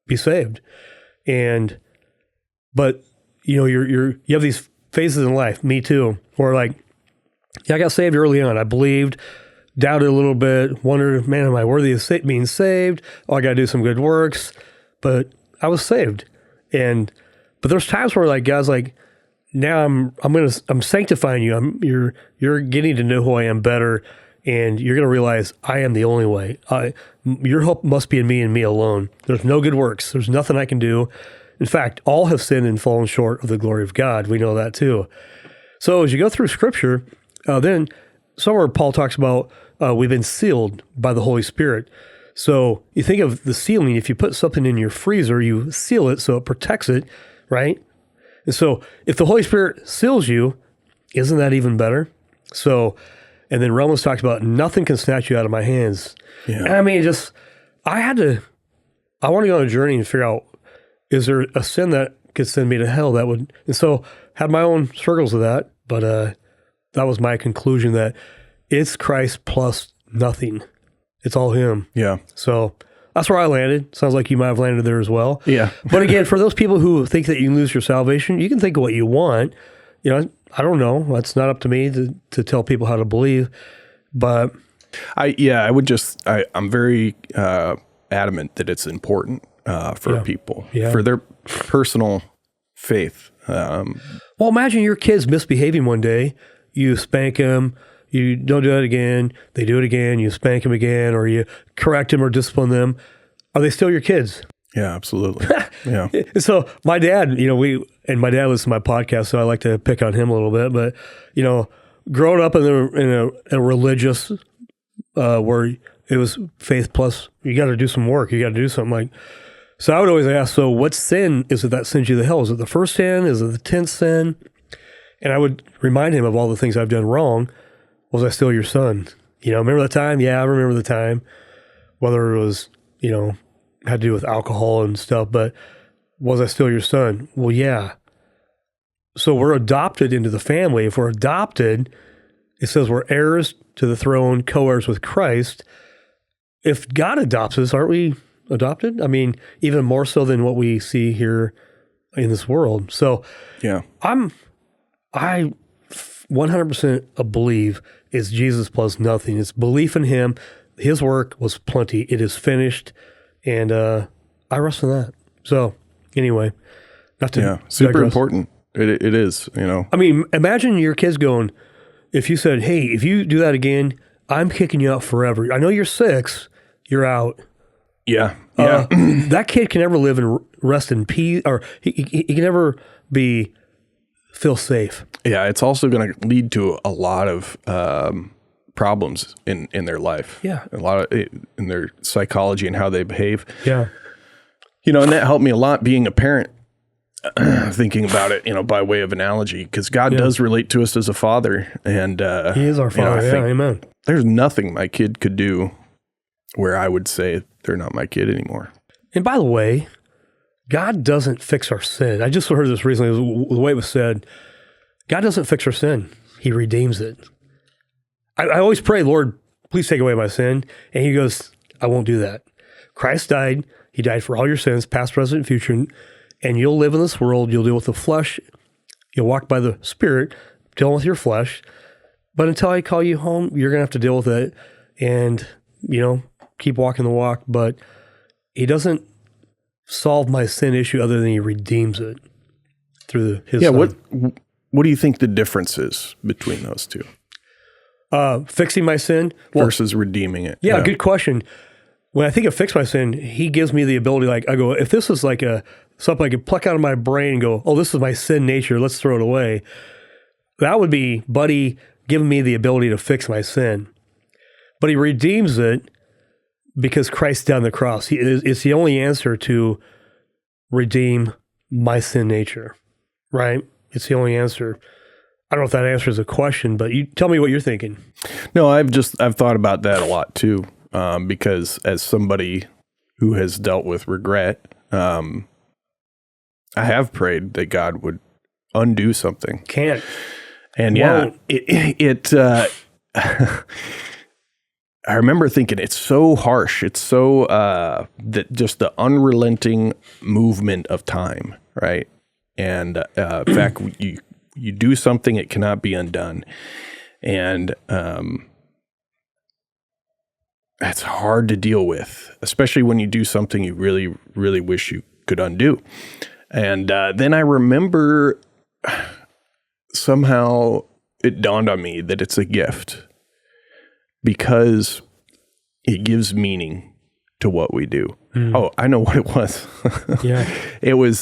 be saved. But you have these phases in life, me too, where I got saved early on. I believed, doubted a little bit, wondered, man, am I worthy of being saved? Oh, I got to do some good works. But I was saved. But there's times where God's now I'm sanctifying you. You're getting to know who I am better, and you're going to realize I am the only way. Your hope must be in me and me alone. There's no good works. There's nothing I can do. In fact, all have sinned and fallen short of the glory of God. We know that too. So as you go through Scripture, then somewhere Paul talks about we've been sealed by the Holy Spirit. So you think of the sealing. If you put something in your freezer, you seal it so it protects it, right? And so if the Holy Spirit seals you, isn't that even better? So, and then Romans talks about nothing can snatch you out of my hands. Yeah. And I want to go on a journey and figure out, is there a sin that could send me to hell and so had my own struggles with that, but that was my conclusion, that it's Christ plus nothing. It's all him. Yeah. So that's where I landed. Sounds like you might have landed there as well. Yeah. But again, for those people who think that you can lose your salvation, you can think of what you want. I don't know. That's not up to me to tell people how to believe. But I'm very adamant that it's important for people, for their personal faith. Well, imagine your kids misbehaving one day. You spank them. You don't do that again. They do it again. You spank them again, or you correct them or discipline them. Are they still your kids? Yeah, absolutely. Yeah. So my dad, my dad listens to my podcast, so I like to pick on him a little bit. But growing up in a religious where it was faith plus you got to do some work. You got to do something like. So I would always ask, so what sin is it that sends you to hell? Is it the first sin? Is it the 10th sin? And I would remind him of all the things I've done wrong. Was I still your son? Remember the time? Yeah, I remember the time. Whether it was, had to do with alcohol and stuff, but was I still your son? Well, yeah. So we're adopted into the family. If we're adopted, it says we're heirs to the throne, co-heirs with Christ. If God adopts us, aren't we adopted? I mean, even more so than what we see here in this world. So yeah, I 100% believe it's Jesus plus nothing. It's belief in him. His work was plenty. It is finished. And I rest in that. So anyway, not to super digress. important. It is, I mean, imagine your kids going, if you said, hey, if you do that again, I'm kicking you out forever. I know you're 6, you're out. Yeah. That kid can never live and rest in peace, or he can never feel safe. Yeah, it's also going to lead to a lot of problems in their life. Yeah. A lot of in their psychology and how they behave. Yeah. And that helped me a lot being a parent, thinking about it, by way of analogy, because God does relate to us as a father. And he is our father. Amen. There's nothing my kid could do where I would say they're not my kid anymore. And by the way, God doesn't fix our sin. I just heard this recently, the way it was said. God doesn't fix our sin. He redeems it. I always pray, Lord, please take away my sin. And he goes, I won't do that. Christ died. He died for all your sins, past, present, and future. And you'll live in this world. You'll deal with the flesh. You'll walk by the Spirit, dealing with your flesh. But until I call you home, you're going to have to deal with it and, keep walking the walk. But he doesn't solve my sin issue other than he redeems it through his son. What do you think the difference is between those two? Fixing my sin versus redeeming it. Yeah, good question. When I think of fix my sin, he gives me the ability, I go, if this is like something I could pluck out of my brain and go, oh, this is my sin nature, let's throw it away. That would be Buddy giving me the ability to fix my sin. But he redeems it because Christ died on the cross. It's the only answer to redeem my sin nature, right? It's the only answer. I don't know if that answers a question, but you tell me what you're thinking. No, I've thought about that a lot too, because as somebody who has dealt with regret, I have prayed that God would undo something. Can't. And I remember thinking it's so harsh. It's so that just the unrelenting movement of time, right? And in fact, you do something, it cannot be undone. And it's hard to deal with, especially when you do something you really, really wish you could undo. And then I remember somehow it dawned on me that it's a gift because it gives meaning to what we do. Oh, I know what it was. Yeah. It was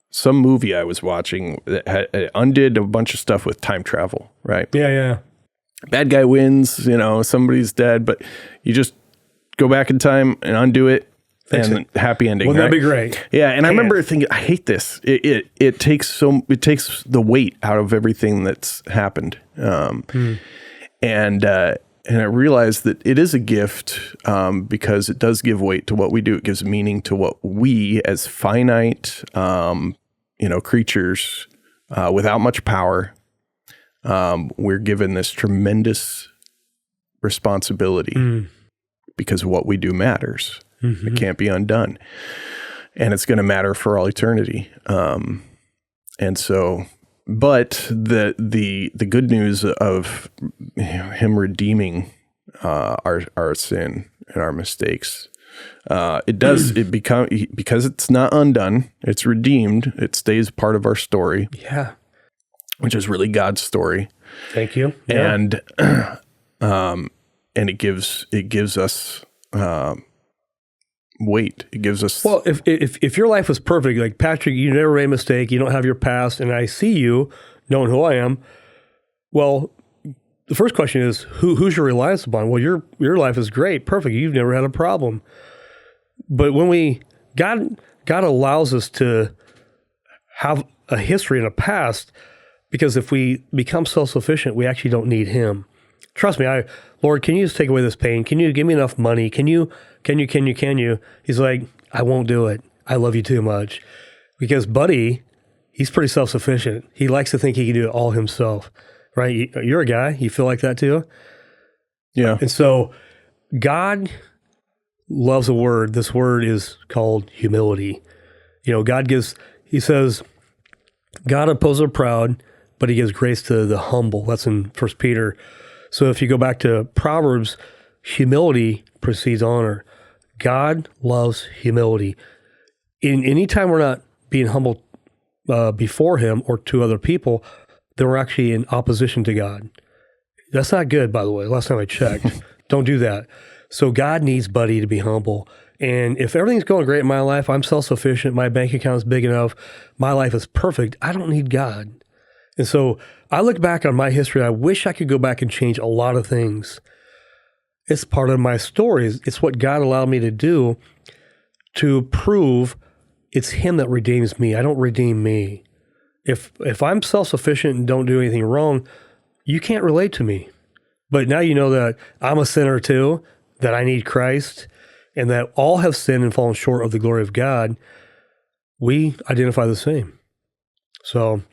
some movie I was watching that undid a bunch of stuff with time travel, right? Yeah. Bad guy wins, somebody's dead, but you just go back in time and undo it. And happy ending. Wouldn't right? that be great? Yeah, and I remember thinking, I hate this. It takes the weight out of everything that's happened. And I realized that it is a gift because it does give weight to what we do. It gives meaning to what we, as finite, creatures without much power, we're given this tremendous responsibility because what we do matters. Mm-hmm. It can't be undone, and it's going to matter for all eternity. And so, but the good news of him redeeming our sin and our mistakes, because it's not undone, it's redeemed. It stays part of our story. Yeah, which is really God's story. Thank you. Yeah. And it gives us weight. It gives us. Well, if your life was perfect, like Patrick, you never made a mistake, you don't have your past, and I see you knowing who I am. Well, the first question is, who's your reliance upon? Well, your life is great, perfect. You've never had a problem. But when God allows us to have a history and a past, because if we become self-sufficient, we actually don't need him. Trust me, Lord, can you just take away this pain? Can you give me enough money? Can you? He's like, I won't do it. I love you too much. Because Buddy, he's pretty self-sufficient. He likes to think he can do it all himself, right? You're a guy. You feel like that too? Yeah. And so God loves a word. This word is called humility. He says, God opposes the proud, but he gives grace to the humble. That's in 1 Peter. So if you go back to Proverbs, humility precedes honor. God loves humility. In any time we're not being humble before him or to other people, then we're actually in opposition to God. That's not good, by the way. Last time I checked. Don't do that. So God needs Buddy to be humble. And if everything's going great in my life, I'm self-sufficient, my bank account is big enough, my life is perfect, I don't need God. And so I look back on my history, I wish I could go back and change a lot of things. It's part of my story. It's what God allowed me to do to prove it's him that redeems me. I don't redeem me. If I'm self-sufficient and don't do anything wrong, you can't relate to me. But now you know that I'm a sinner too, that I need Christ, and that all have sinned and fallen short of the glory of God. We identify the same. So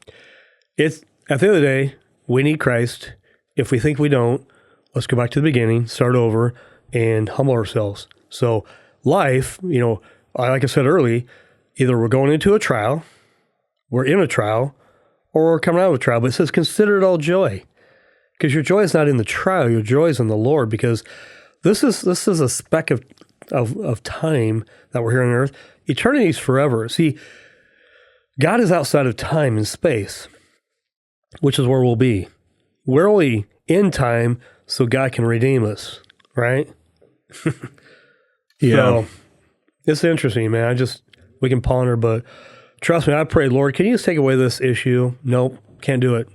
it's at the end of the day, we need Christ. If we think we don't, let's go back to the beginning, start over, and humble ourselves. So life, like I said early, either we're going into a trial, we're in a trial, or we're coming out of a trial. But it says, consider it all joy. Because your joy is not in the trial, your joy is in the Lord. Because this is a speck of time that we're here on earth. Eternity is forever. See, God is outside of time and space, which is where we'll be. We're only in time so God can redeem us, right? Yeah. So it's interesting, man. We can ponder, but trust me, I prayed, Lord, can you just take away this issue? Nope, can't do it,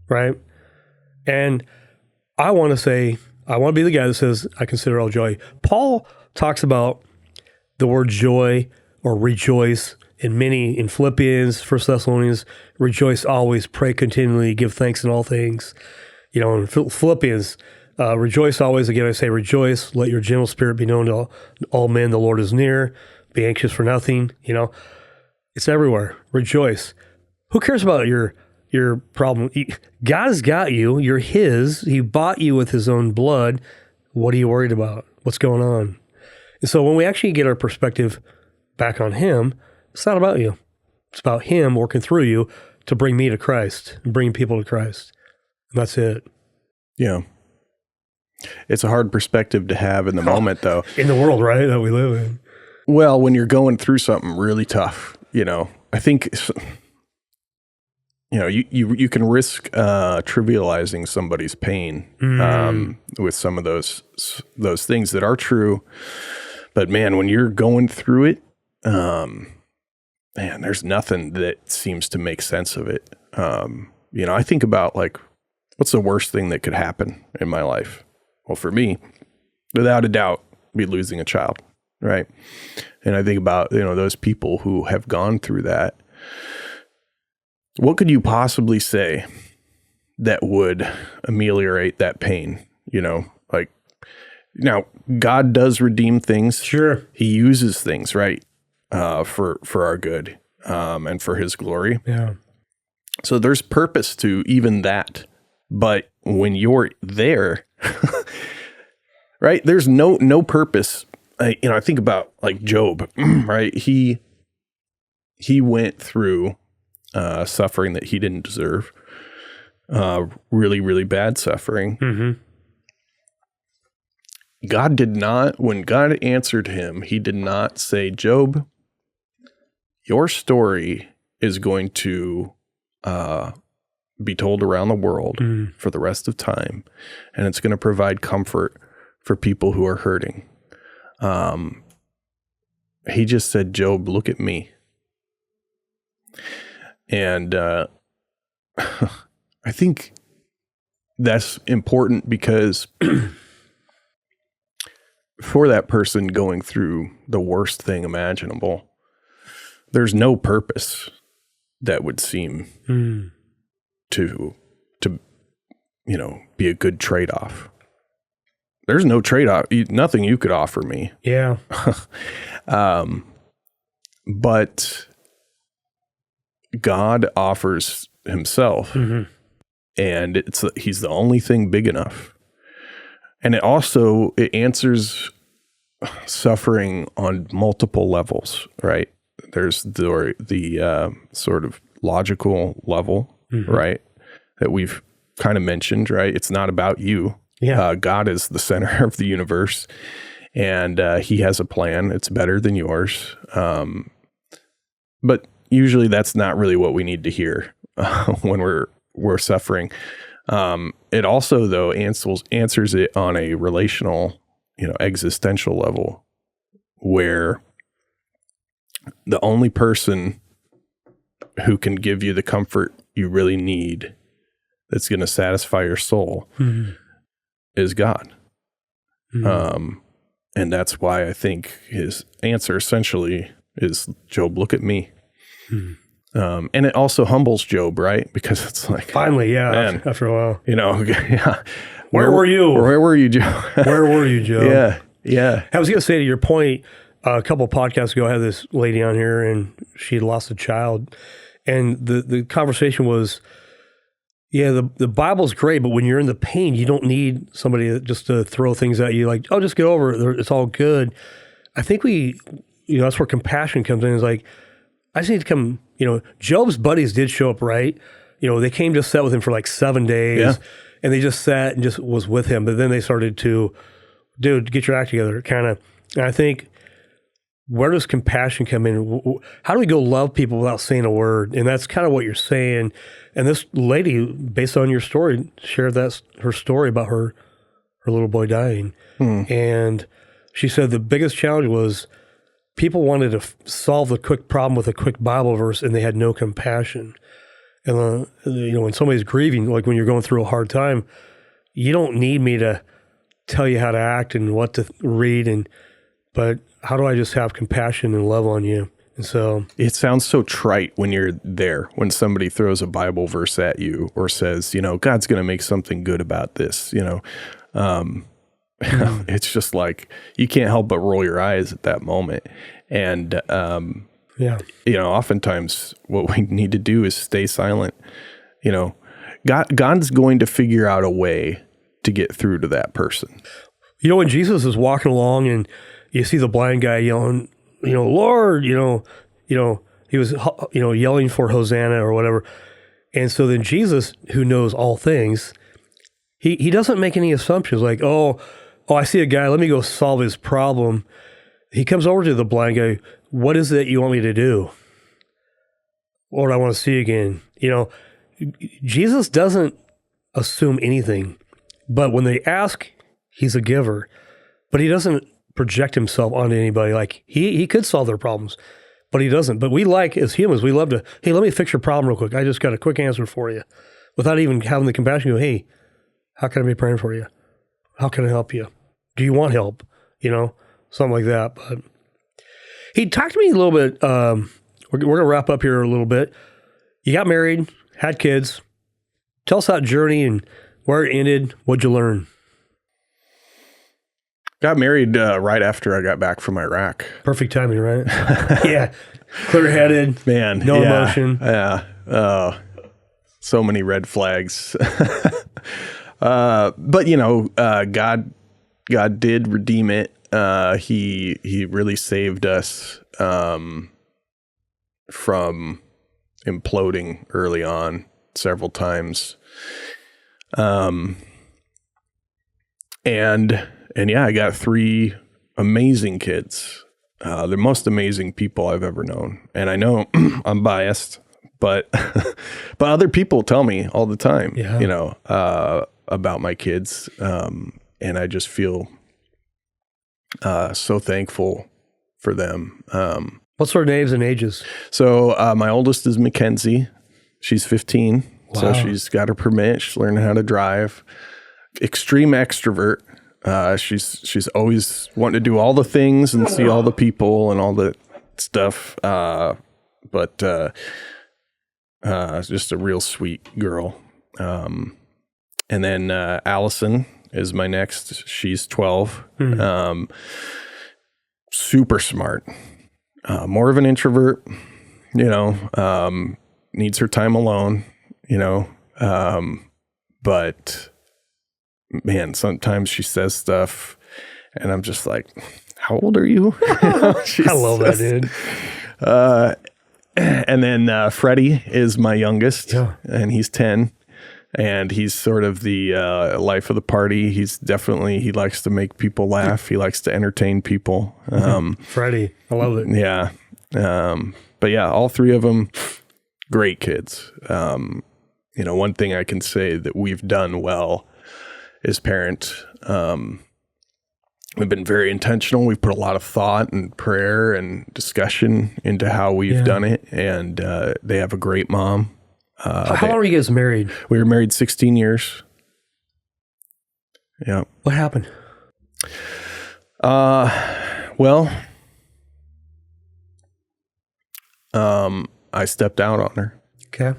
right? And I want to be the guy that says, I consider all joy. Paul talks about the word joy or rejoice in Philippians, 1 Thessalonians, rejoice always, pray continually, give thanks in all things. In Philippians, rejoice always. Again, I say rejoice. Let your gentle spirit be known to all men. The Lord is near. Be anxious for nothing. It's everywhere. Rejoice. Who cares about your problem? God has got you. You're his. He bought you with his own blood. What are you worried about? What's going on? And so when we actually get our perspective back on him, it's not about you. It's about him working through you to bring me to Christ and bring people to Christ. And that's it. Yeah. It's a hard perspective to have in the moment, though. In the world, right, that we live in. Well, when you're going through something really tough, I think, you can risk trivializing somebody's pain with some of those things that are true. But man, when you're going through it, there's nothing that seems to make sense of it. I think about what's the worst thing that could happen in my life? Well, for me, without a doubt, be losing a child, right? And I think about, those people who have gone through that. What could you possibly say that would ameliorate that pain? Now God does redeem things. Sure. He uses things, right? For our good, and for his glory. Yeah. So there's purpose to even that. But when you're there, right, there's no purpose. I think about Job, right? He went through suffering that he didn't deserve, really, really bad suffering. Mm-hmm. God did not, when God answered him, he did not say, Job, your story is going to be told around the world for the rest of time, and it's going to provide comfort for people who are hurting. He just said, Job, look at me. And I think that's important because for that person going through the worst thing imaginable, there's no purpose that would seem to be a good trade-off. There's no trade-off, nothing you could offer me. Yeah. But God offers himself, and he's the only thing big enough. And it answers suffering on multiple levels, right? There's the sort of logical level, right? That we've kind of mentioned, right? It's not about you. Yeah. God is the center of the universe, and he has a plan. It's better than yours. But usually that's not really what we need to hear when we're suffering. It also, though, answers it on a relational, existential level, where the only person who can give you the comfort you really need, that's going to satisfy your soul, is God. And that's why I think his answer essentially is, Job, look at me. And it also humbles Job, right? Because it's like, finally, yeah, man, after a while, yeah. Where were you? Where were you, Job? Where were you, Job? Yeah. I was going to say, to your point, a couple of podcasts ago, I had this lady on here, and she had lost a child, and the conversation was, the Bible's great, but when you're in the pain, you don't need somebody just to throw things at you like, oh, just get over it. It's all good. I think that's where compassion comes in. It's like, I just need to come, Job's buddies did show up, right? They came to sit with him for like 7 days, and they just sat and just was with him. But then they started to, dude, get your act together, kind of. And I think, where does compassion come in? How do we go love people without saying a word? And that's kind of what you're saying. And this lady, based on your story, shared her story about her little boy dying. And she said the biggest challenge was people wanted to solve the quick problem with a quick Bible verse, and they had no compassion. And, when somebody's grieving, like when you're going through a hard time, you don't need me to tell you how to act and what to read, but how do I just have compassion and love on you? And so it sounds so trite when you're there, when somebody throws a Bible verse at you or says, God's going to make something good about this, It's just like, you can't help but roll your eyes at that moment. And, oftentimes what we need to do is stay silent. God's going to figure out a way to get through to that person. When Jesus is walking along and you see the blind guy yelling, Lord, he was, yelling for Hosanna or whatever. And so then Jesus, who knows all things, he doesn't make any assumptions like, oh, I see a guy, let me go solve his problem. He comes over to the blind guy. What is it you want me to do? Lord, I want to see again. Jesus doesn't assume anything, but when they ask, he's a giver, but he doesn't project himself onto anybody. Like he could solve their problems, but he doesn't. But we as humans, we love to, hey, let me fix your problem real quick. I just got a quick answer for you, without even having the compassion. Go, hey, how can I be praying for you? How can I help you? Do you want help? Something like that. But he talked to me a little bit. We're going to wrap up here a little bit. You got married, had kids. Tell us that journey and where it ended. What'd you learn? Got married right after I got back from Iraq. Perfect timing, right? Yeah. Clear-headed. Man. No emotion. Yeah. So many red flags. But, God did redeem it. He really saved us from imploding early on several times. And yeah, I got 3 amazing kids. The most amazing people I've ever known. And I know I'm biased, but other people tell me all the time, about my kids. And I just feel so thankful for them. What's their names and ages? So my oldest is Mackenzie. She's 15. So she's got her permit. She's learning how to drive. Extreme extrovert. She's always wanting to do all the things and see all the people and all the stuff. But just a real sweet girl. And then Allison is my next. She's 12. Super smart. More of an introvert, needs her time alone, but man, sometimes she says stuff and I'm just like, how old are you? I love that, dude. And then Freddie is my youngest, and he's 10, and he's sort of the life of the party. He likes to make people laugh. He likes to entertain people. Freddie, I love it. Yeah. But yeah, all three of them, great kids. One thing I can say that we've done well as parents, we've been very intentional. We've put a lot of thought and prayer and discussion into how we've done it. And they have a great mom. How long were you guys married? We were married 16 years. Yeah. What happened? I stepped out on her. Okay.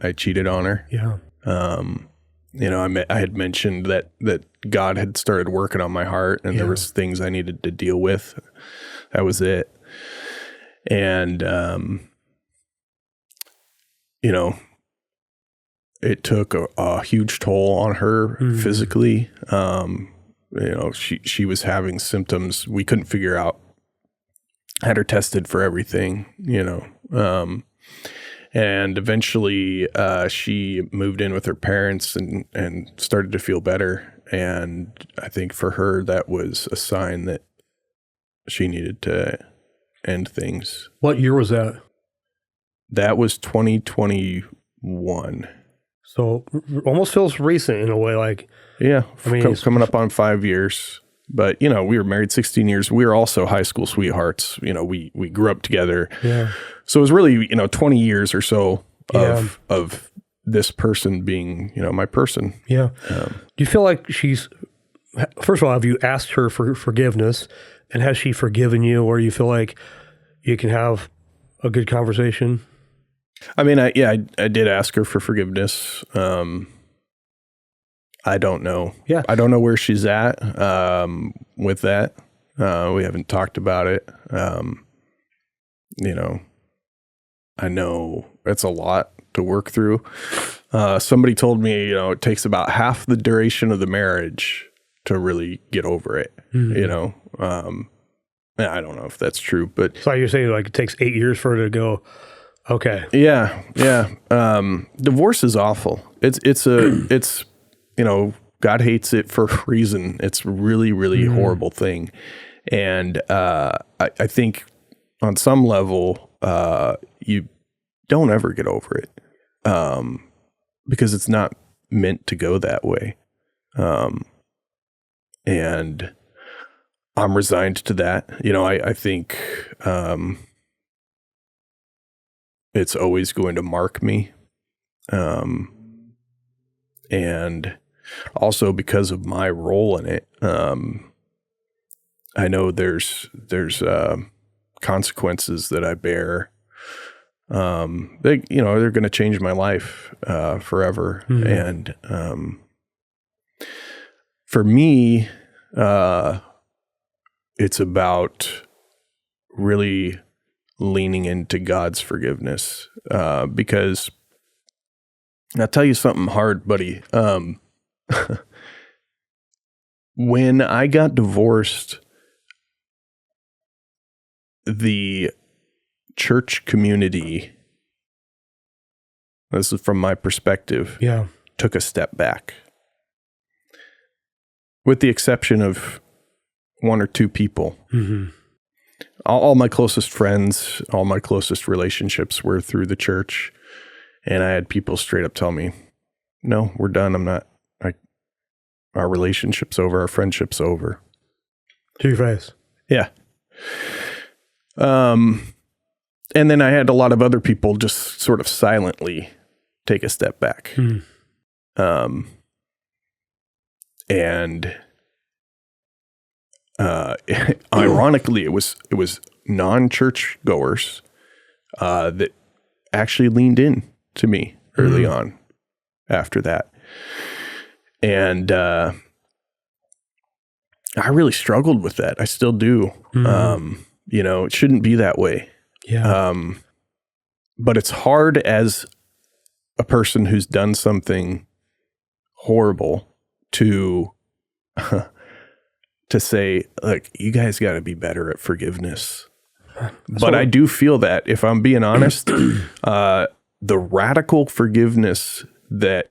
I cheated on her. Yeah. I had mentioned that God had started working on my heart and there was things I needed to deal with. That was it. And, it took a huge toll on her physically. She was having symptoms we couldn't figure out. Had her tested for everything, and eventually she moved in with her parents and started to feel better. And I think for her, that was a sign that she needed to end things. What year was that? That was 2021. So almost feels recent in a way. Like, yeah, coming up on 5 years. But, we were married 16 years. We were also high school sweethearts. We grew up together. Yeah. So it was really, 20 years or so of this person being, my person. Yeah. Do you feel like first of all, have you asked her for forgiveness, and has she forgiven you, or you feel like you can have a good conversation? I mean, I did ask her for forgiveness. I don't know. Yeah. I don't know where she's at with that. We haven't talked about it. I know it's a lot to work through. Somebody told me, it takes about half the duration of the marriage to really get over it. I don't know if that's true, but so you're saying like it takes 8 years for her to go, okay. Yeah. Divorce is awful. It's God hates it for a reason. It's a really, really horrible thing. And I think on some level, you don't ever get over it because it's not meant to go that way. And I'm resigned to that. I think it's always going to mark me. And also because of my role in it, I know there's consequences that I bear. They're going to change my life forever. And for me, it's about really leaning into God's forgiveness because I'll tell you something hard, buddy. When I got divorced, the church community, this is from my perspective, took a step back. With the exception of one or two people. All my closest friends, all my closest relationships were through the church. And I had people straight up tell me, no, we're done. Our relationship's over. Our friendship's over. To your face. Yeah. And then I had a lot of other people just sort of silently take a step back. And ironically, it was non-church goers that actually leaned in to me early on after that. And I really struggled with that. I still do. It shouldn't be that way. Yeah. But it's hard as a person who's done something horrible to say, like, you guys got to be better at forgiveness. But I do feel that, if I'm being honest, the radical forgiveness that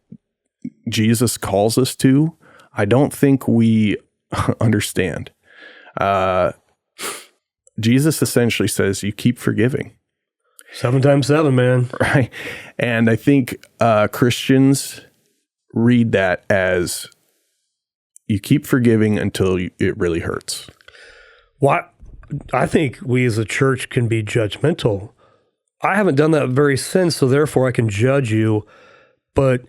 Jesus calls us to, I don't think we understand. Jesus essentially says, you keep forgiving. 7 times 7, man. Right. And I think Christians read that as you keep forgiving until it really hurts. What? I think we as a church can be judgmental. I haven't done that very since, so therefore I can judge you. But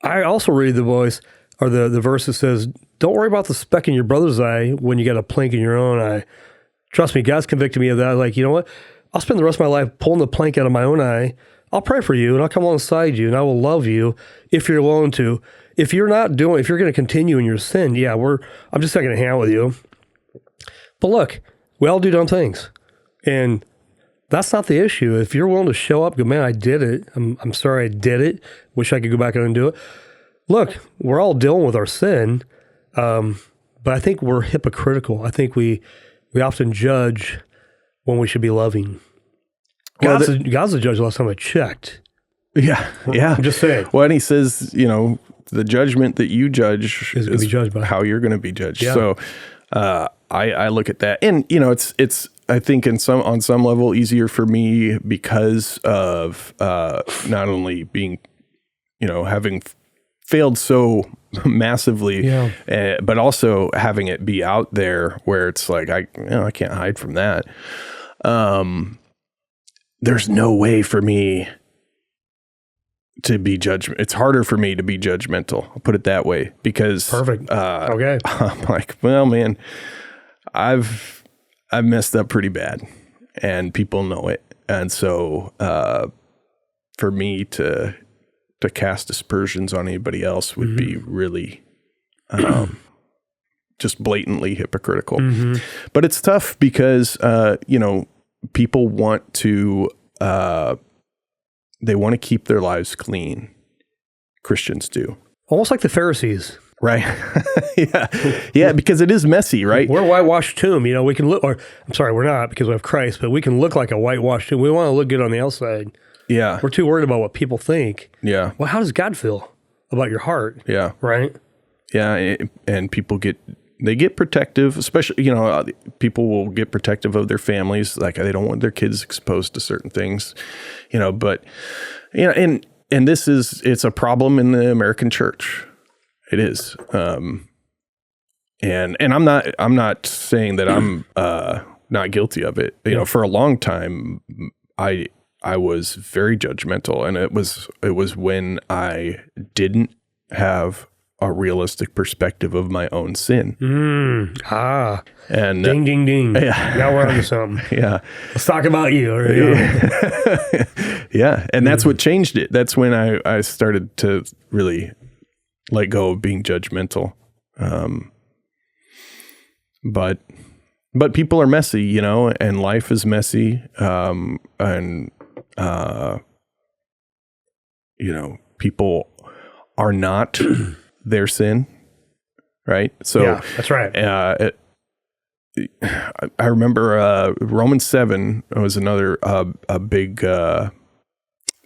I also read the voice or the verse that says, don't worry about the speck in your brother's eye when you got a plank in your own eye. Trust me, God's convicted me of that. Like, you know what? I'll spend the rest of my life pulling the plank out of my own eye. I'll pray for you and I'll come alongside you and I will love you if you're willing to. If you're going to continue in your sin, I'm just not going to hang out with you. But look, we all do dumb things. And that's not the issue. If you're willing to show up, go, man, I did it. I'm sorry I did it. Wish I could go back and undo it. Look, we're all dealing with our sin. But I think we're hypocritical. I think we often judge when we should be loving. God's the judge last time I checked. Yeah. I'm just saying. Well, and he says, the judgment that you judge is be judged by how you're going to be judged. Yeah. So I look at that, and it's I think on some level easier for me because of not only being, having failed so massively, but also having it be out there where it's like I can't hide from that. There's no way for me to be it's harder for me to be judgmental. I'll put it that way because perfect. Okay. I'm like, well, man, I've messed up pretty bad and people know it. And so, for me to cast aspersions on anybody else would be really, just blatantly hypocritical, but it's tough because, people want to, they want to keep their lives clean. Christians do. Almost like the Pharisees. Right. Yeah, because it is messy, right? We're a whitewashed tomb. We can look, or I'm sorry, we're not because we have Christ, but we can look like a whitewashed tomb. We want to look good on the outside. Yeah. We're too worried about what people think. Yeah. Well, how does God feel about your heart? Yeah. Right? Yeah, and people get protective, especially, people will get protective of their families. Like they don't want their kids exposed to certain things, but, and it's a problem in the American church. It is. And I'm not saying that I'm, not guilty of it. For a long time, I was very judgmental, and it was when I didn't have a realistic perspective of my own sin. And ding, ding, ding. Yeah. Now we're on to something. Yeah. Let's talk about you. Yeah. And that's what changed it. That's when I started to really let go of being judgmental. But people are messy, and life is messy. People are not their sin, right? So yeah, that's right. I remember Romans 7 was another a big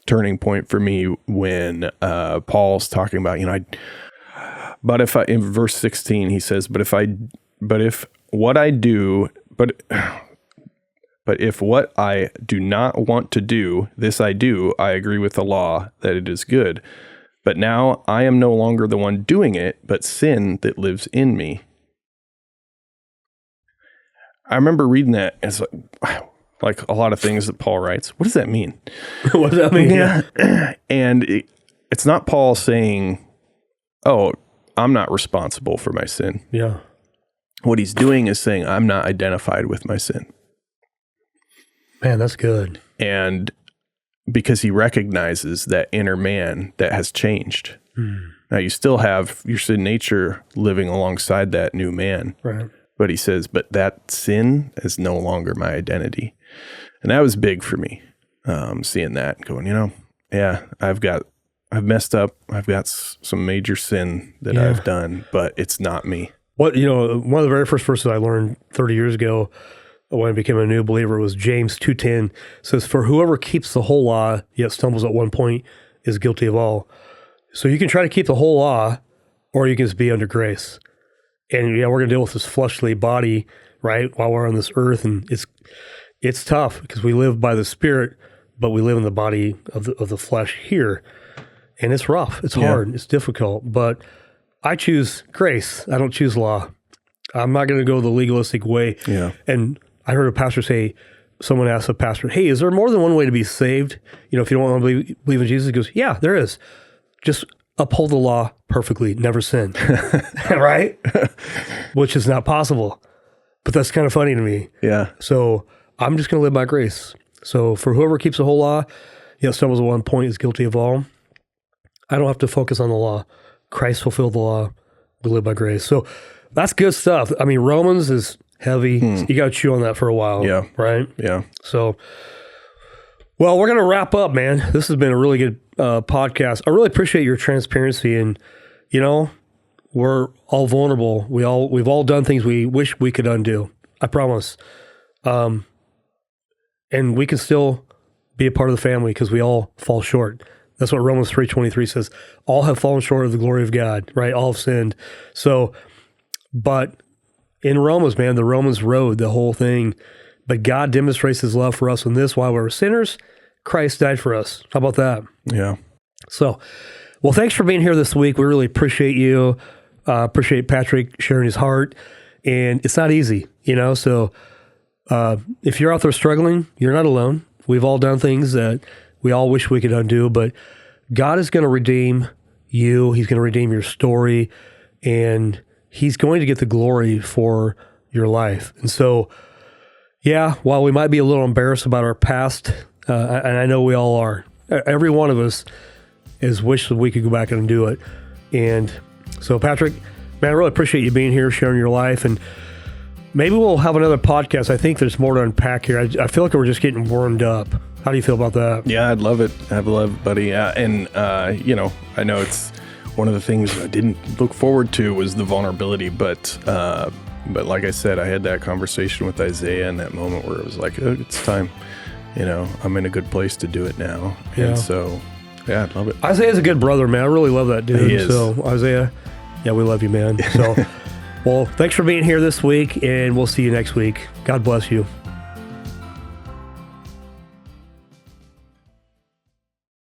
turning point for me when Paul's talking about, but if in verse 16 he says, but if what I do not want to do, this I do, I agree with the law that it is good. But now I am no longer the one doing it, but sin that lives in me. I remember reading that as like a lot of things that Paul writes. What does that mean? What does that mean? Yeah. And it's not Paul saying, oh, I'm not responsible for my sin. Yeah. What he's doing is saying, I'm not identified with my sin. Man, that's good. And because he recognizes that inner man that has changed. Now, you still have your sin nature living alongside that new man. Right. But he says, but that sin is no longer my identity. And that was big for me, seeing that, going, I've messed up. I've got some major sin that I've done, but it's not me. One of the very first verses I learned 30 years ago when I became a new believer was James 2:10. Says, for whoever keeps the whole law, yet stumbles at one point, is guilty of all. So you can try to keep the whole law, or you can just be under grace. And we're going to deal with this fleshly body, right, while we're on this earth. And it's tough because we live by the Spirit, but we live in the body of the flesh here. And it's rough. It's hard. It's difficult. But I choose grace. I don't choose law. I'm not going to go the legalistic way. Yeah. And I heard a pastor say, someone asked a pastor, hey, is there more than one way to be saved? If you don't want to believe in Jesus, he goes, yeah, there is. Just uphold the law perfectly, never sin. Right? Which is not possible. But that's kind of funny to me. Yeah. So I'm just going to live by grace. So for whoever keeps the whole law, stumbles at one point, is guilty of all. I don't have to focus on the law. Christ fulfilled the law. We live by grace. So that's good stuff. I mean, Romans is heavy. So you got to chew on that for a while. Yeah. Right? Yeah. So, well, we're going to wrap up, man. This has been a really good podcast. I really appreciate your transparency. And, we're all vulnerable. We've all done things we wish we could undo. I promise. And we can still be a part of the family because we all fall short. That's what Romans 3:23 says. All have fallen short of the glory of God, right? All have sinned. So, but in Romans, man, the Romans road, the whole thing. But God demonstrates his love for us in this: while we were sinners, Christ died for us. How about that? Yeah. So, well, thanks for being here this week. We really appreciate you. Appreciate Patrick sharing his heart. And it's not easy, So if you're out there struggling, you're not alone. We've all done things that we all wish we could undo, but God is going to redeem you. He's going to redeem your story, and he's going to get the glory for your life. And so, while we might be a little embarrassed about our past, and I know we all are, every one of us is wish that we could go back and do it. And so, Patrick, man, I really appreciate you being here, sharing your life, and maybe we'll have another podcast. I think there's more to unpack here. I feel like we're just getting warmed up. How do you feel about that? Yeah, I'd love it. I'd love it, buddy. And, I know it's one of the things I didn't look forward to was the vulnerability, but like I said, I had that conversation with Isaiah in that moment where it was like, it's time. I'm in a good place to do it now. Yeah. And so, I'd love it. Isaiah's a good brother, man. I really love that dude. He is. So, Isaiah, we love you, man. So, well, thanks for being here this week, and we'll see you next week. God bless you.